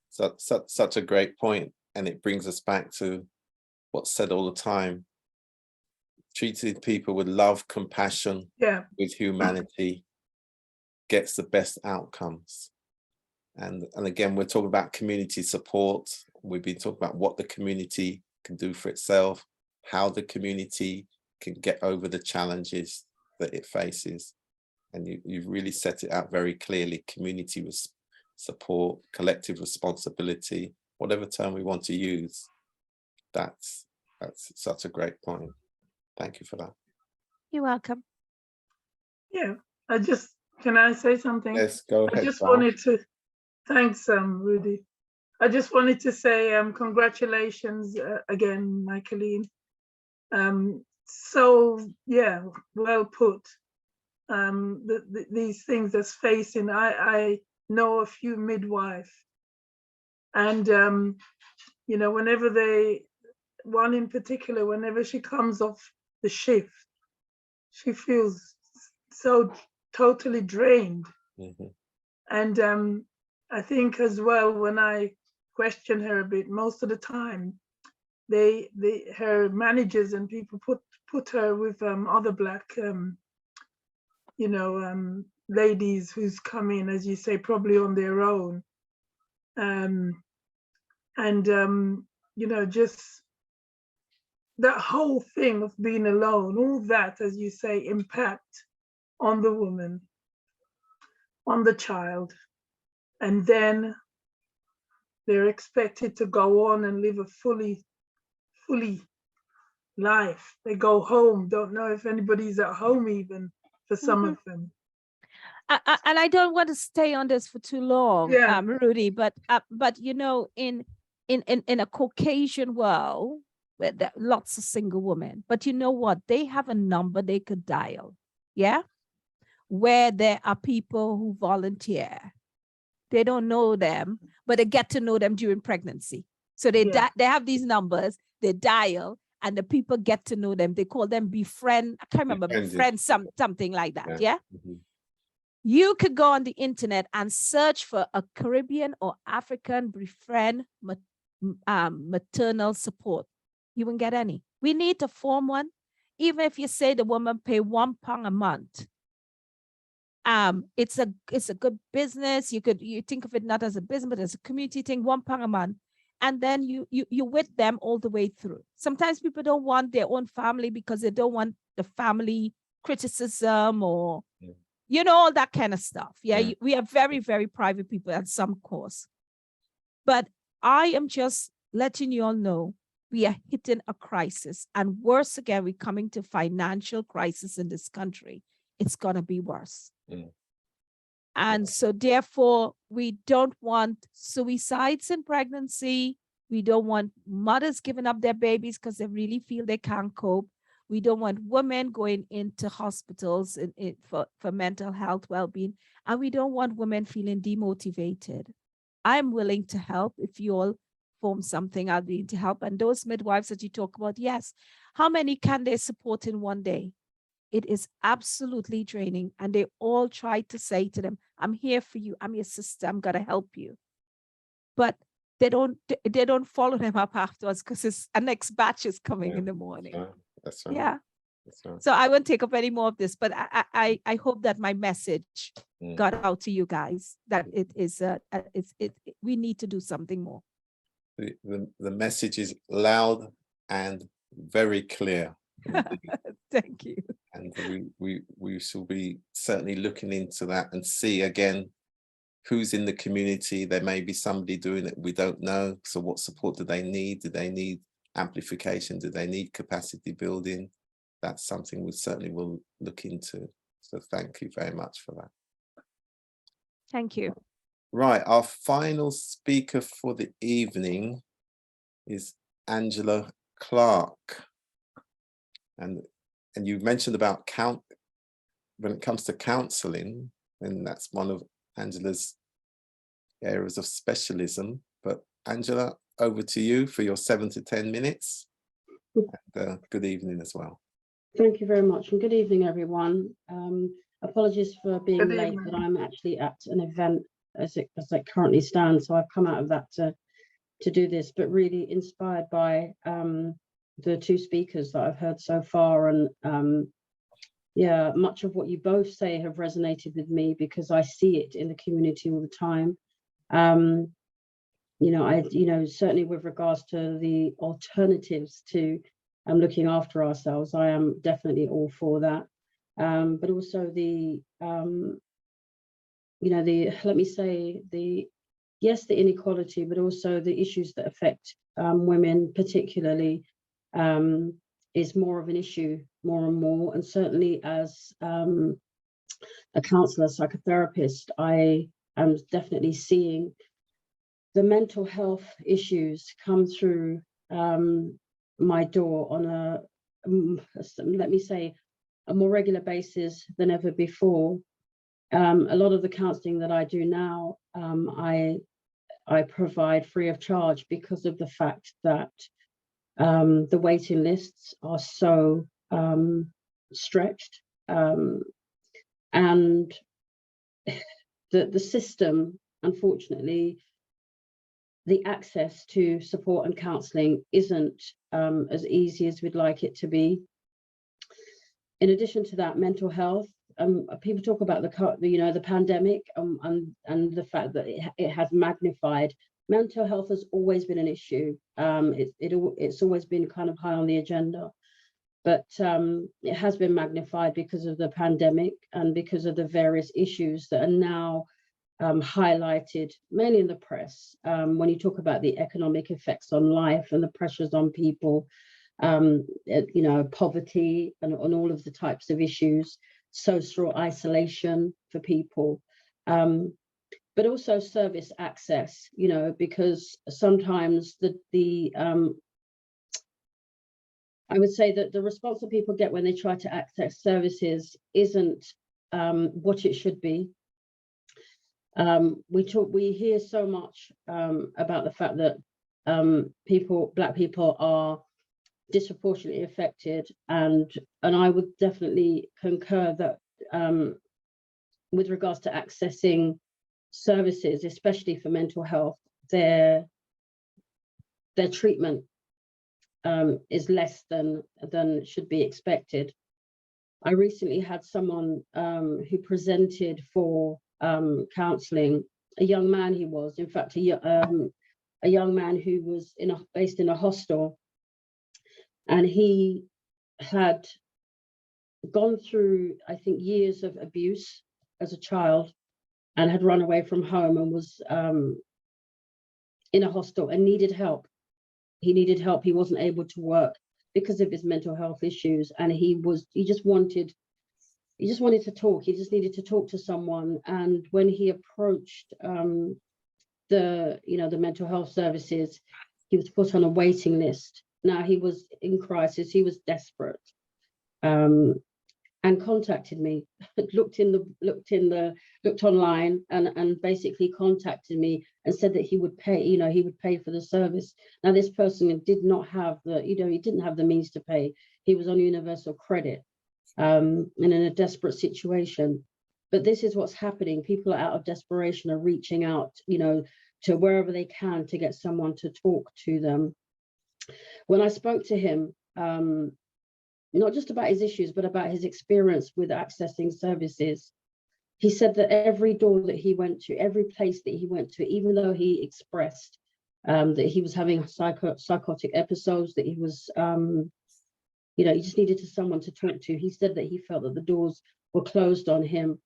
Such a great point. And it brings us back to what's said all the time. Treating people with love, compassion, with humanity gets the best outcomes. And again, we're talking about community support. We've been talking about what the community can do for itself, how the community can get over the challenges that it faces. And you've really set it out very clearly: community support, collective responsibility, whatever term we want to use. That's such a great point. Thank you for that. You're welcome. Yeah, can I say something? Yes, go ahead. I just wanted to, thanks, Rudy. I just wanted to say congratulations again, Michaeline. So yeah, well put. These things that's facing, I know a few midwives, and you know, one in particular, whenever she comes off the shift, she feels so totally drained. And I think as well, when I question her a bit, most of the time her managers and people put her with other Black ladies who's come in, as you say, probably on their own, just that whole thing of being alone, all that, as you say, impact on the woman, on the child, and then they're expected to go on and live a fully life. They go home, don't know if anybody's at home even for some of them. And I don't want to stay on this for too long, Yeah. Rudy, but you know, in a Caucasian world, where there are lots of single women, but you know what? They have a number they could dial, yeah? Where there are people who volunteer. They don't know them, but they get to know them during pregnancy. So they have these numbers, they dial, and the people get to know them. They call them befriend. I can't remember, befriend something like that, yeah? Mm-hmm. You could go on the internet and search for a Caribbean or African befriend maternal support. You won't get any. We need to form one. Even if you say the woman pay £1 a month, it's a good business. You think of it not as a business, but as a community thing, £1 a month. And then you with them all the way through. Sometimes people don't want their own family because they don't want the family criticism or, you know, all that kind of stuff. Yeah. We are very, very private people at some course. But I am just letting you all know we are hitting a crisis. And worse again, we're coming to financial crisis in this country. It's going to be worse. And so therefore, we don't want suicides in pregnancy. We don't want mothers giving up their babies because they really feel they can't cope. We don't want women going into hospitals for mental health well-being. And we don't want women feeling demotivated. I'm willing to help. If you all form something, I'll be to help. And those midwives that you talk about, yes. How many can they support in one day? It is absolutely draining. And they all try to say to them, I'm here for you. I'm your sister. I'm going to help you. But they don't follow them up afterwards because a next batch is coming in the morning. That's right. Yeah. That's right. So I won't take up any more of this, but I hope that my message got out to you guys, that it is we need to do something more. The message is loud and very clear. Thank you. And we shall be certainly looking into that and see again who's in the community. There may be somebody doing it we don't know. So what support do they need? Do they need amplification? Do they need capacity building? That's something we certainly will look into. So thank you very much for that. Thank you. Right, our final speaker for the evening is Angela Clark. And you mentioned about when it comes to counselling, and that's one of Angela's areas of specialism. But Angela, over to you for your 7 to 10 minutes. And, good evening as well. Thank you very much, and good evening, everyone. Apologies for being late, but I'm actually at an event as it currently stands, so I've come out of that to do this, but really inspired by the two speakers that I've heard so far, and yeah, much of what you both say have resonated with me because I see it in the community all the time. Certainly with regards to the alternatives to looking after ourselves, I am definitely all for that. But also the inequality, but also the issues that affect women particularly is more of an issue more and more. And certainly as a counsellor, psychotherapist, I am definitely seeing the mental health issues come through my door on a, let me say, a more regular basis than ever before. A lot of the counselling that I do now, I provide free of charge because of the fact that the waiting lists are so stretched, and the system, unfortunately, the access to support and counselling isn't as easy as we'd like it to be. In addition to that, mental health. People talk about the pandemic and the fact that it has magnified. Mental health has always been an issue. It's always been kind of high on the agenda, but it has been magnified because of the pandemic and because of the various issues that are now highlighted, mainly in the press, when you talk about the economic effects on life and the pressures on people, poverty and on all of the types of issues, social isolation for people, but also service access, because sometimes I would say that the response that people get when they try to access services isn't what it should be. We hear so much about the fact that Black people are disproportionately affected, and I would definitely concur that with regards to accessing services, especially for mental health, their treatment is less than should be expected. I recently had someone who presented for counselling, a young man. He was, in fact, a young man who was based in a hostel, and he had gone through, I think, years of abuse as a child, and had run away from home and was in a hostel and needed help. He needed help. He wasn't able to work because of his mental health issues, and he just wanted to talk. He just needed to talk to someone. And when he approached the mental health services, he was put on a waiting list. Now he was in crisis. He was desperate, and contacted me. looked online and basically contacted me and said that he would pay. He would pay for the service. Now this person did not have he didn't have the means to pay. He was on universal credit. And in a desperate situation. But this is what's happening. People out of desperation are reaching out, to wherever they can to get someone to talk to them. When I spoke to him, not just about his issues, but about his experience with accessing services, he said that every door that he went to, every place that he went to, even though he expressed that he was having psychotic episodes, that he was he just needed someone to talk to. He said that he felt that the doors were closed on him.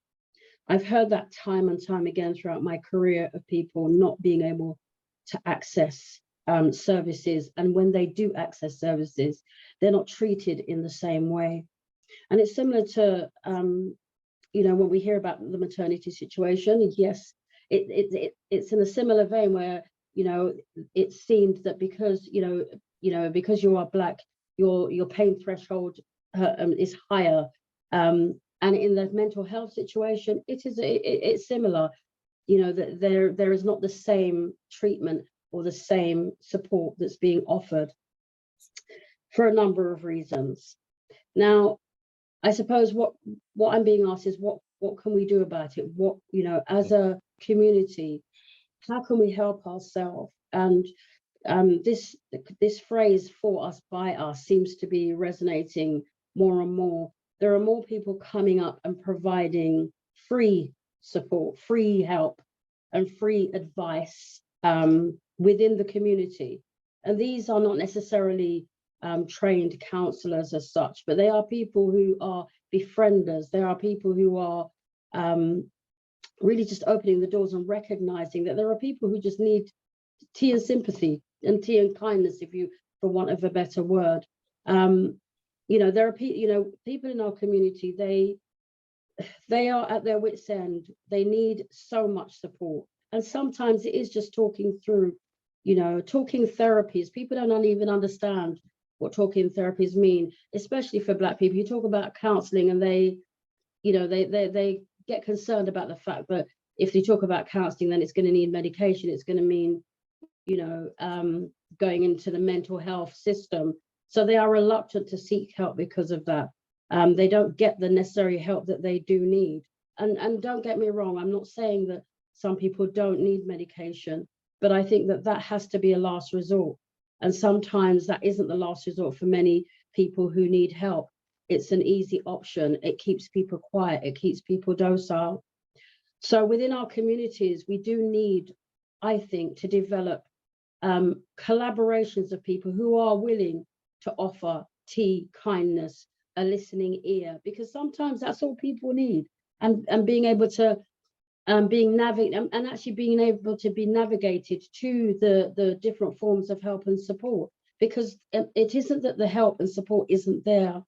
I've heard that time and time again throughout my career of people not being able to access services. And when they do access services, they're not treated in the same way. And it's similar to, when we hear about the maternity situation, yes, it's in a similar vein where, it seemed that because, because you are Black, your pain threshold is higher, and in the mental health situation, it's similar. That there is not the same treatment or the same support that's being offered for a number of reasons. Now, I suppose what I'm being asked is what can we do about it? What as a community, how can we help ourselves? And this phrase "for us, by us" seems to be resonating more and more. There are more people coming up and providing free support, free help, and free advice within the community. And these are not necessarily trained counsellors as such, but they are people who are befrienders. There are people who are really just opening the doors and recognizing that there are people who just need tea and sympathy and tea and kindness, for want of a better word. There are people in our community, they are at their wits' end. They need so much support. And sometimes it is just talking through, talking therapies. People don't even understand what talking therapies mean, especially for Black people. You talk about counselling and they get concerned about the fact that if you talk about counselling, then it's going to need medication. It's going to mean, going into the mental health system. So they are reluctant to seek help because of that. They don't get the necessary help that they do need. And don't get me wrong, I'm not saying that some people don't need medication, but I think that that has to be a last resort. And sometimes that isn't the last resort for many people who need help. It's an easy option. It keeps people quiet. It keeps people docile. So within our communities, we do need, I think, to develop collaborations of people who are willing to offer tea, kindness, a listening ear, because sometimes that's all people need. And being able to being able to be navigated to the different forms of help and support, because it isn't that the help and support isn't there.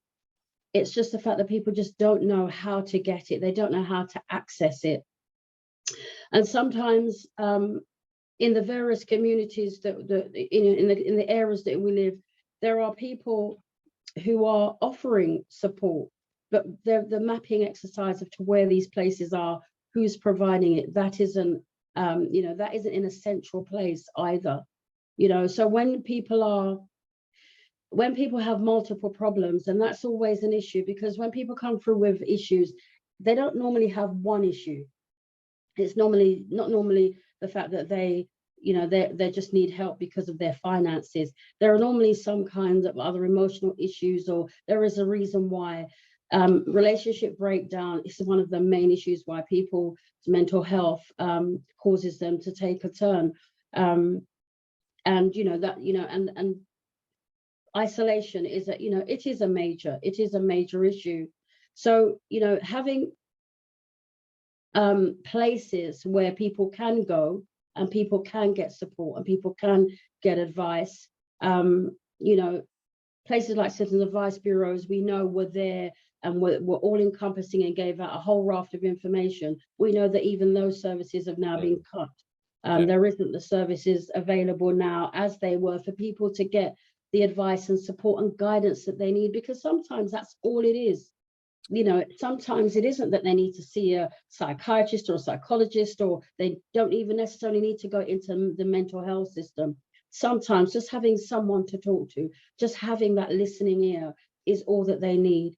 It's just the fact that people just don't know how to get it. They don't know how to access it. And sometimes in the various communities that in the areas that we live, there are people who are offering support, but the mapping exercise of to where these places are, who's providing it, that isn't that isn't in a central place either. So when people have multiple problems, and that's always an issue, because when people come through with issues, they don't normally have one issue. It's not normally the fact that they just need help because of their finances. There are normally some kinds of other emotional issues, or there is a reason why. Relationship breakdown is one of the main issues why people's mental health causes them to take a turn. And isolation is it is a major issue. So having places where people can go and people can get support and people can get advice, places like citizen advice bureaus, we know were there and were all encompassing and gave out a whole raft of information. We know that even those services have now been cut. There isn't the services available now as they were for people to get the advice and support and guidance that they need, because sometimes that's all it is. Sometimes it isn't that they need to see a psychiatrist or a psychologist, or they don't even necessarily need to go into the mental health system. Sometimes just having someone to talk to, just having that listening ear is all that they need.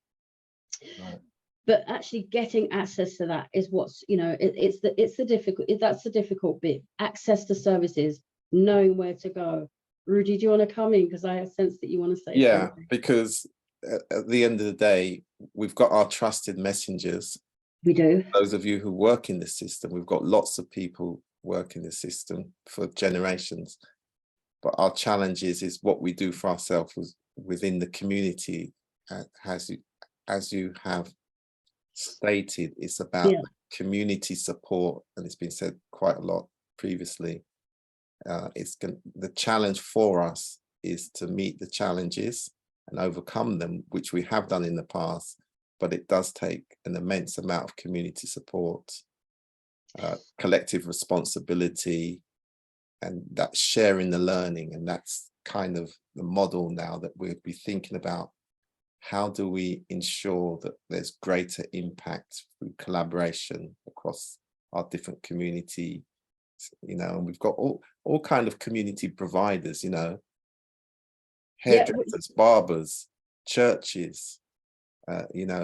Right. But actually getting access to that is what's, that's the difficult bit. Access to services, knowing where to go. Rudy, do you want to come in? Because I sense that you want to say something. Because at the end of the day, we've got our trusted messengers. We do. Those of you who work in the system, we've got lots of people work in the system for generations. But our challenge is what we do for ourselves within the community. As you have stated, it's about community support, and it's been said quite a lot previously. The challenge for us is to meet the challenges and overcome them, which we have done in the past, but it does take an immense amount of community support, collective responsibility, and that sharing the learning. And that's kind of the model now that we'll be thinking about. How do we ensure that there's greater impact through collaboration across our different community, and we've got all kind of community providers, hairdressers, barbers, churches,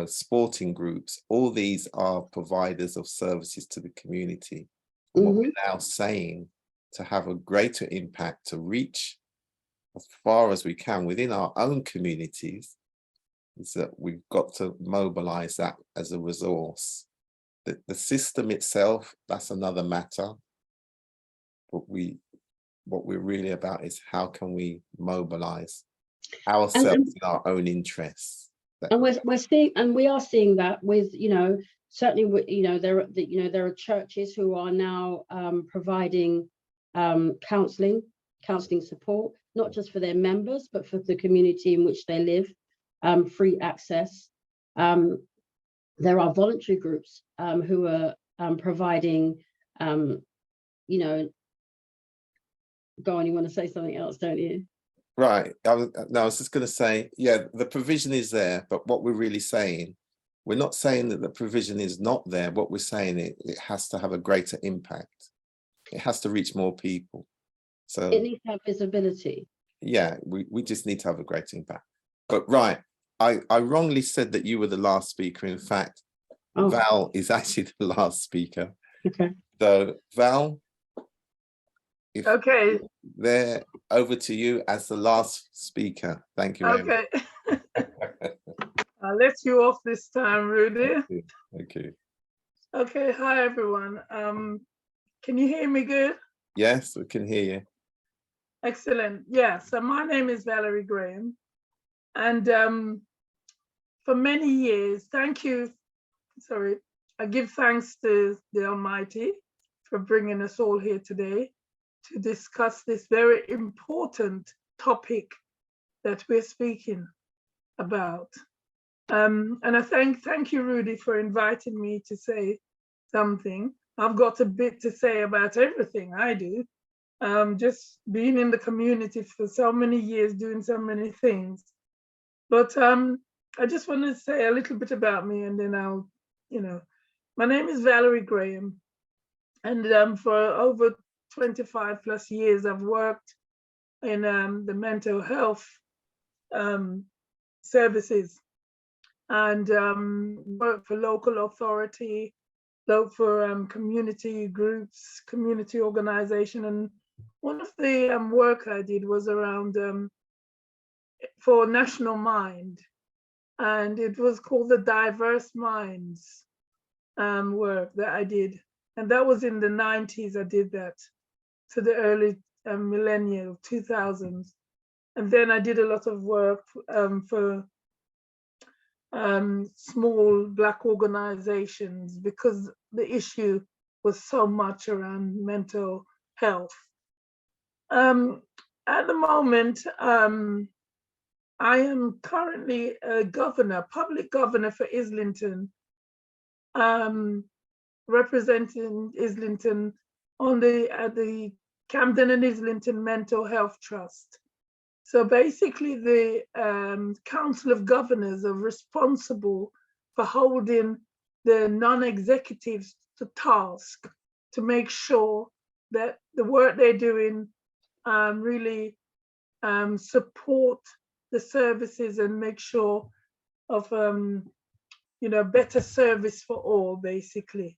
sporting groups. All these are providers of services to the community. Mm-hmm. What we're now saying, to have a greater impact, to reach as far as we can within our own communities, is that we've got to mobilize that as a resource. The system itself, that's another matter. But what we're really about is how can we mobilize ourselves in our own interests. And we are seeing that with, certainly, there are churches who are now providing counseling support, not just for their members, but for the community in which they live, free access. There are voluntary groups who are providing, go on, you want to say something else, don't you? Right. I was just going to say, the provision is there, but what we're really saying, we're not saying that the provision is not there. What we're saying, it has to have a greater impact. It has to reach more people. So it needs to have visibility. Yeah, we just need to have a greater impact. But right, I wrongly said that you were the last speaker. In fact, Val is actually the last speaker. Okay. So Val, if Okay. they're over to you as the last speaker. Thank you very much. Okay. I'll let you off this time, Rudy. Thank you. Okay. Hi, everyone. Can you hear me good? Yes, we can hear you. Excellent. Yeah. So my name is Valerie Graham, and for many years, thank you. Sorry, I give thanks to the Almighty for bringing us all here today to discuss this very important topic that we're speaking about. And I thank you, Rudy, for inviting me to say something. I've got a bit to say about everything I do. Just being in the community for so many years, doing so many things. But I just want to say a little bit about me, and then I'll, my name is Valerie Graham, and for over 25 plus years, I've worked in the mental health services, and work for local authority, for community groups, community organization. And one of the work I did was around for National Mind, and it was called the Diverse Minds work that I did. And that was in the 90s, I did that, to the early millennial 2000s. And then I did a lot of work for small Black organizations, because the issue was so much around mental health. At the moment, I am currently a governor, public governor for Islington, representing Islington on the Camden and Islington Mental Health Trust. So basically, the Council of Governors are responsible for holding the non-executives to task to make sure that the work they're doing really support the services and make sure of better service for all, basically.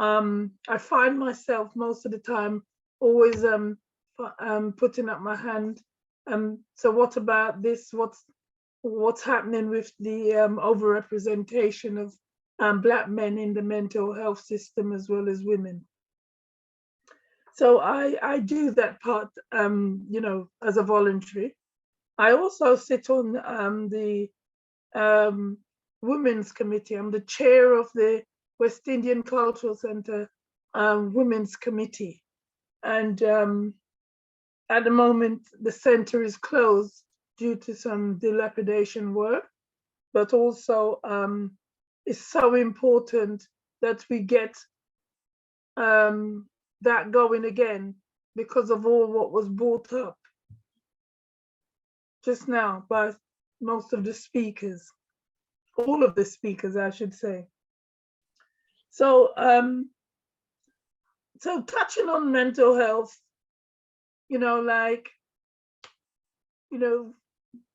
I find myself most of the time always putting up my hand. So what about this? What's happening with the overrepresentation of Black men in the mental health system as well as women? So I do that part, as a voluntary. I also sit on the Women's Committee. I'm the chair of the West Indian Cultural Centre Women's Committee. And at the moment, the center is closed due to some dilapidation work, but also it's so important that we get that going again, because of all what was brought up just now by most of the speakers, all of the speakers, I should say. So, so touching on mental health,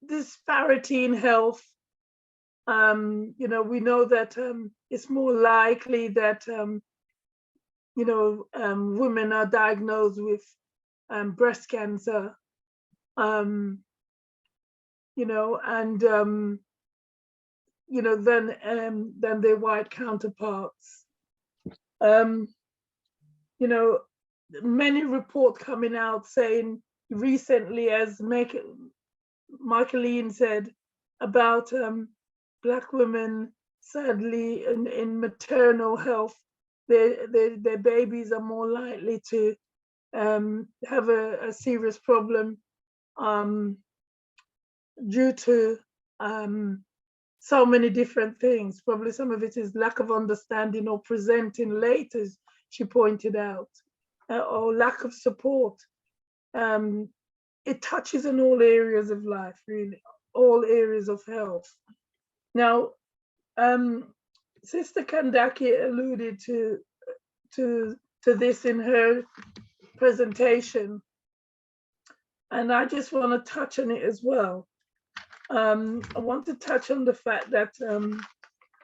disparity in health, we know that it's more likely that, women are diagnosed with breast cancer, and, than their white counterparts. Many reports coming out saying recently, as Michaeline said, about Black women, sadly, in maternal health, their babies are more likely to have a serious problem due to so many different things. Probably some of it is lack of understanding or presenting late, as she pointed out, or lack of support. It touches in all areas of life, really, all areas of health. Now, Sister Kandaki alluded to this in her presentation, and I just want to touch on it as well. I want to touch on the fact that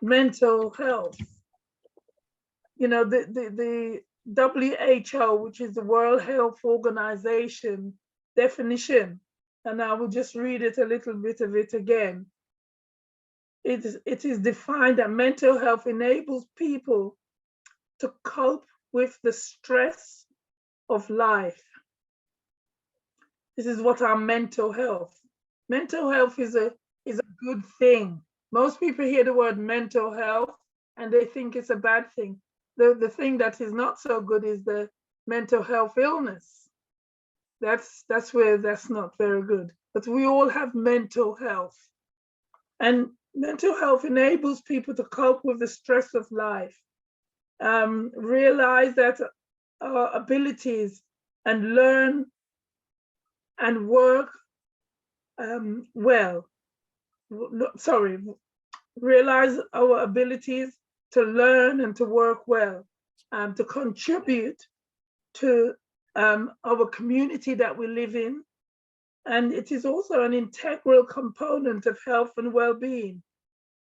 mental health, the WHO, which is the World Health Organization definition, and I will just read it a little bit of it again. It is defined that mental health enables people to cope with the stress of life. This is what our mental health. Mental health is a good thing. Most people hear the word mental health and they think it's a bad thing. The thing that is not so good is the mental health illness. That's where that's not very good. But we all have mental health. And mental health enables people to cope with the stress of life, realize that our abilities and learn and work realize our abilities to learn and to work well, to contribute to our community that we live in. And it is also an integral component of health and well-being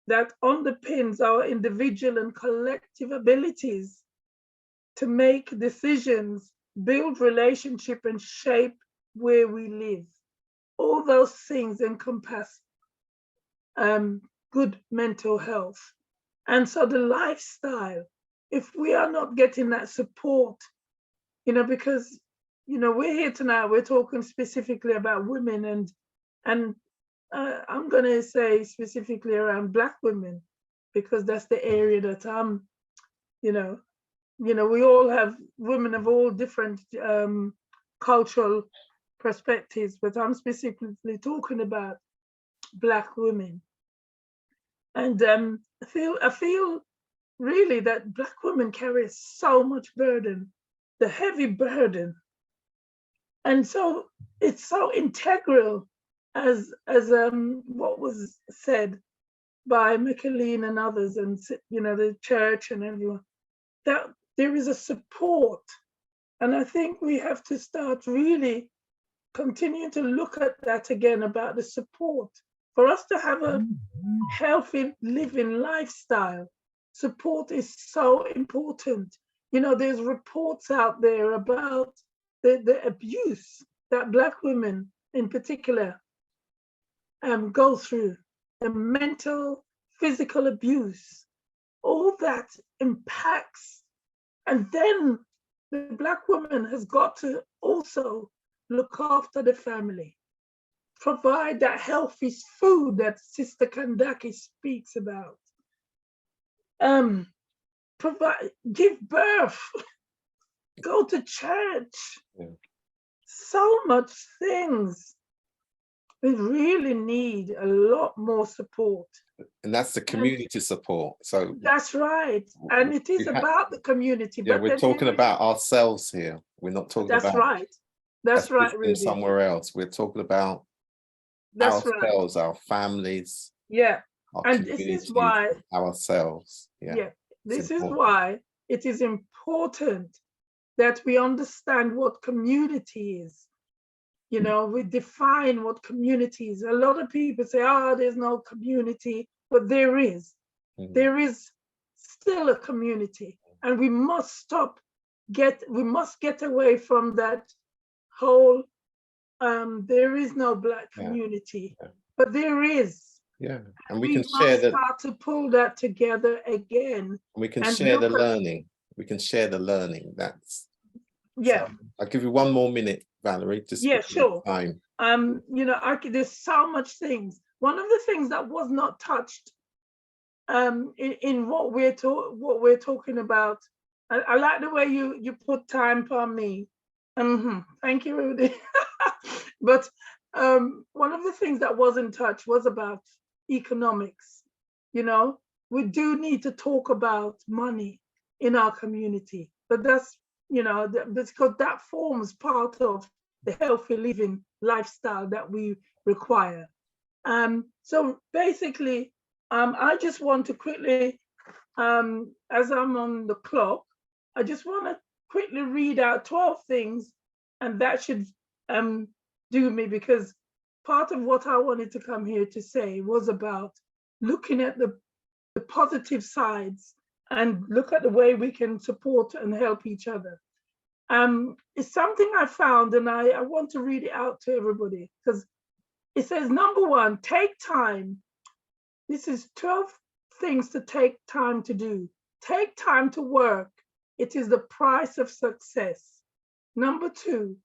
that underpins our individual and collective abilities to make decisions, build relationship, and shape where we live. All those things encompass good mental health. And so the lifestyle, if we are not getting that support, because, we're here tonight, we're talking specifically about women, and I'm going to say specifically around Black women, because that's the area that I'm, we all have women of all different cultural perspectives, but I'm specifically talking about Black women. And I feel really that Black women carry so much burden, the heavy burden. And so it's so integral, as what was said by Micheline and others, and the church and everyone, that there is a support. And I think we have to start really continuing to look at that again, about the support. For us to have a healthy living lifestyle, support is so important. There's reports out there about the abuse that Black women in particular go through, the mental, physical abuse, all that impacts. And then the Black woman has got to also look after the family, provide that healthy food that Sister Kandaki speaks about, give birth, go to church. Yeah. So much things. We really need a lot more support. And that's the community support. So that's right. And it is about the community. Yeah, but we're talking about ourselves here. We're not talking that's about right. That's right, Rudy. somewhere else. We're talking about that's ourselves, right. Our families. Yeah. Our and this is why ourselves. Yeah. This is why it is important that we understand what community is. We define what community is. A lot of people say, there's no community, but there is. Mm-hmm. There is still a community, and we must we must get away from that whole, there is no Black community, but there is. Yeah, and we can share that. Start to pull that together again. We can share the learning. We can share the learning. That's so I'll give you one more minute, Valerie. Just sure. Time. There's so much things. One of the things that was not touched, in what we're talking about. I like the way you put time on me. Thank you, Rudy. But one of the things that wasn't touched was about economics. We do need to talk about money in our community, but that's because that forms part of the healthy living lifestyle that we require. So basically, I just want to quickly, as I'm on the clock, I just want to quickly read out 12 things, and that should do me, because part of what I wanted to come here to say was about looking at the positive sides and look at the way we can support and help each other. It's something I found, and I want to read it out to everybody, because it says, number one, take time. This is 12 things to take time to do. Take time to work. It is the price of success. Number two,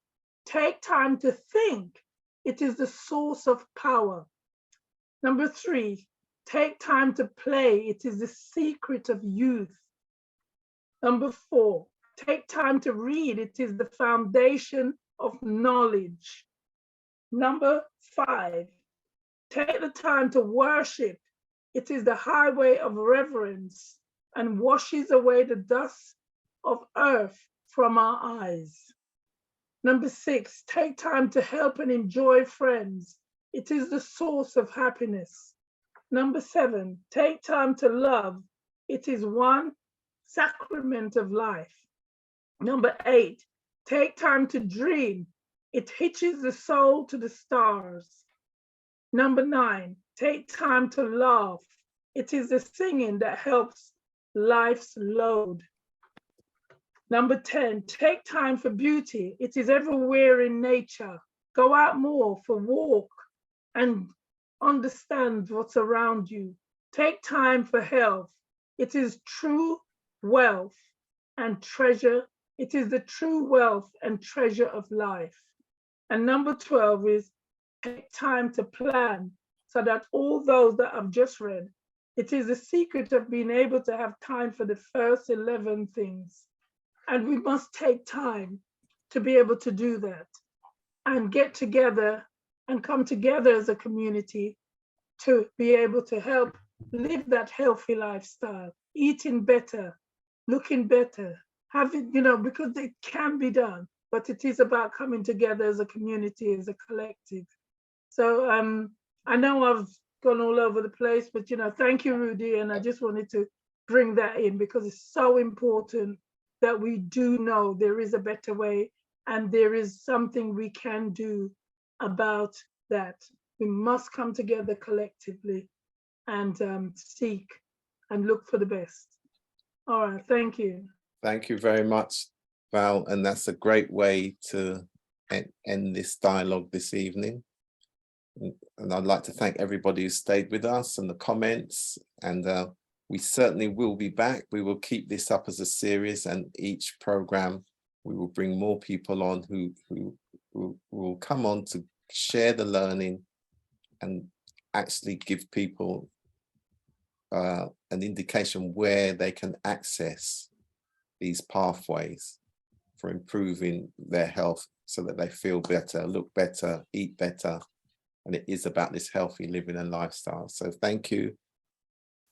take time to think. It is the source of power. Number three, take time to play. It is the secret of youth. Number four, take time to read. It is the foundation of knowledge. Number five, take the time to worship. It is the highway of reverence and washes away the dust of earth from our eyes. Number six, take time to help and enjoy friends. It is the source of happiness. Number seven, take time to love. It is one sacrament of life. Number eight, take time to dream. It hitches the soul to the stars. Number nine, take time to laugh. It is the singing that helps life's load. Number 10, take time for beauty. It is everywhere in nature. Go out more for walk and understand what's around you. Take time for health. It is true wealth and treasure. It is the true wealth and treasure of life. And number 12 is take time to plan, so that all those that I've just read, it is the secret of being able to have time for the first 11 things. And we must take time to be able to do that and get together and come together as a community to be able to help live that healthy lifestyle, eating better, looking better, having, because it can be done, but it is about coming together as a community, as a collective. So I know I've gone all over the place, but thank you, Rudy. And I just wanted to bring that in because it's so important that we do know there is a better way and there is something we can do about that. We must come together collectively and seek and look for the best. All right, thank you. Thank you very much, Val. And that's a great way to end this dialogue this evening. And I'd like to thank everybody who stayed with us and the comments. And we certainly will be back. We will keep this up as a series, and each program we will bring more people on who will come on to share the learning and actually give people an indication where they can access these pathways for improving their health so that they feel better, look better, eat better. And it is about this healthy living and lifestyle. So thank you.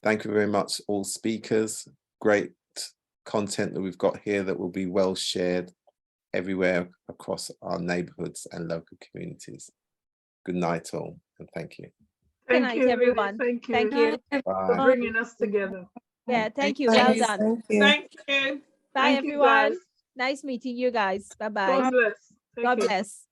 Thank you very much, all speakers. Great content that we've got here that will be well shared everywhere across our neighborhoods and local communities. Good night all, and thank you. Good night, everyone. Thank you. Thank you. For bringing us together. Yeah, thank you. Well done. Thank you. Thank you. Bye, Thank you, everyone. guys. Nice meeting you guys. Bye-bye. God bless. Thank God you. bless.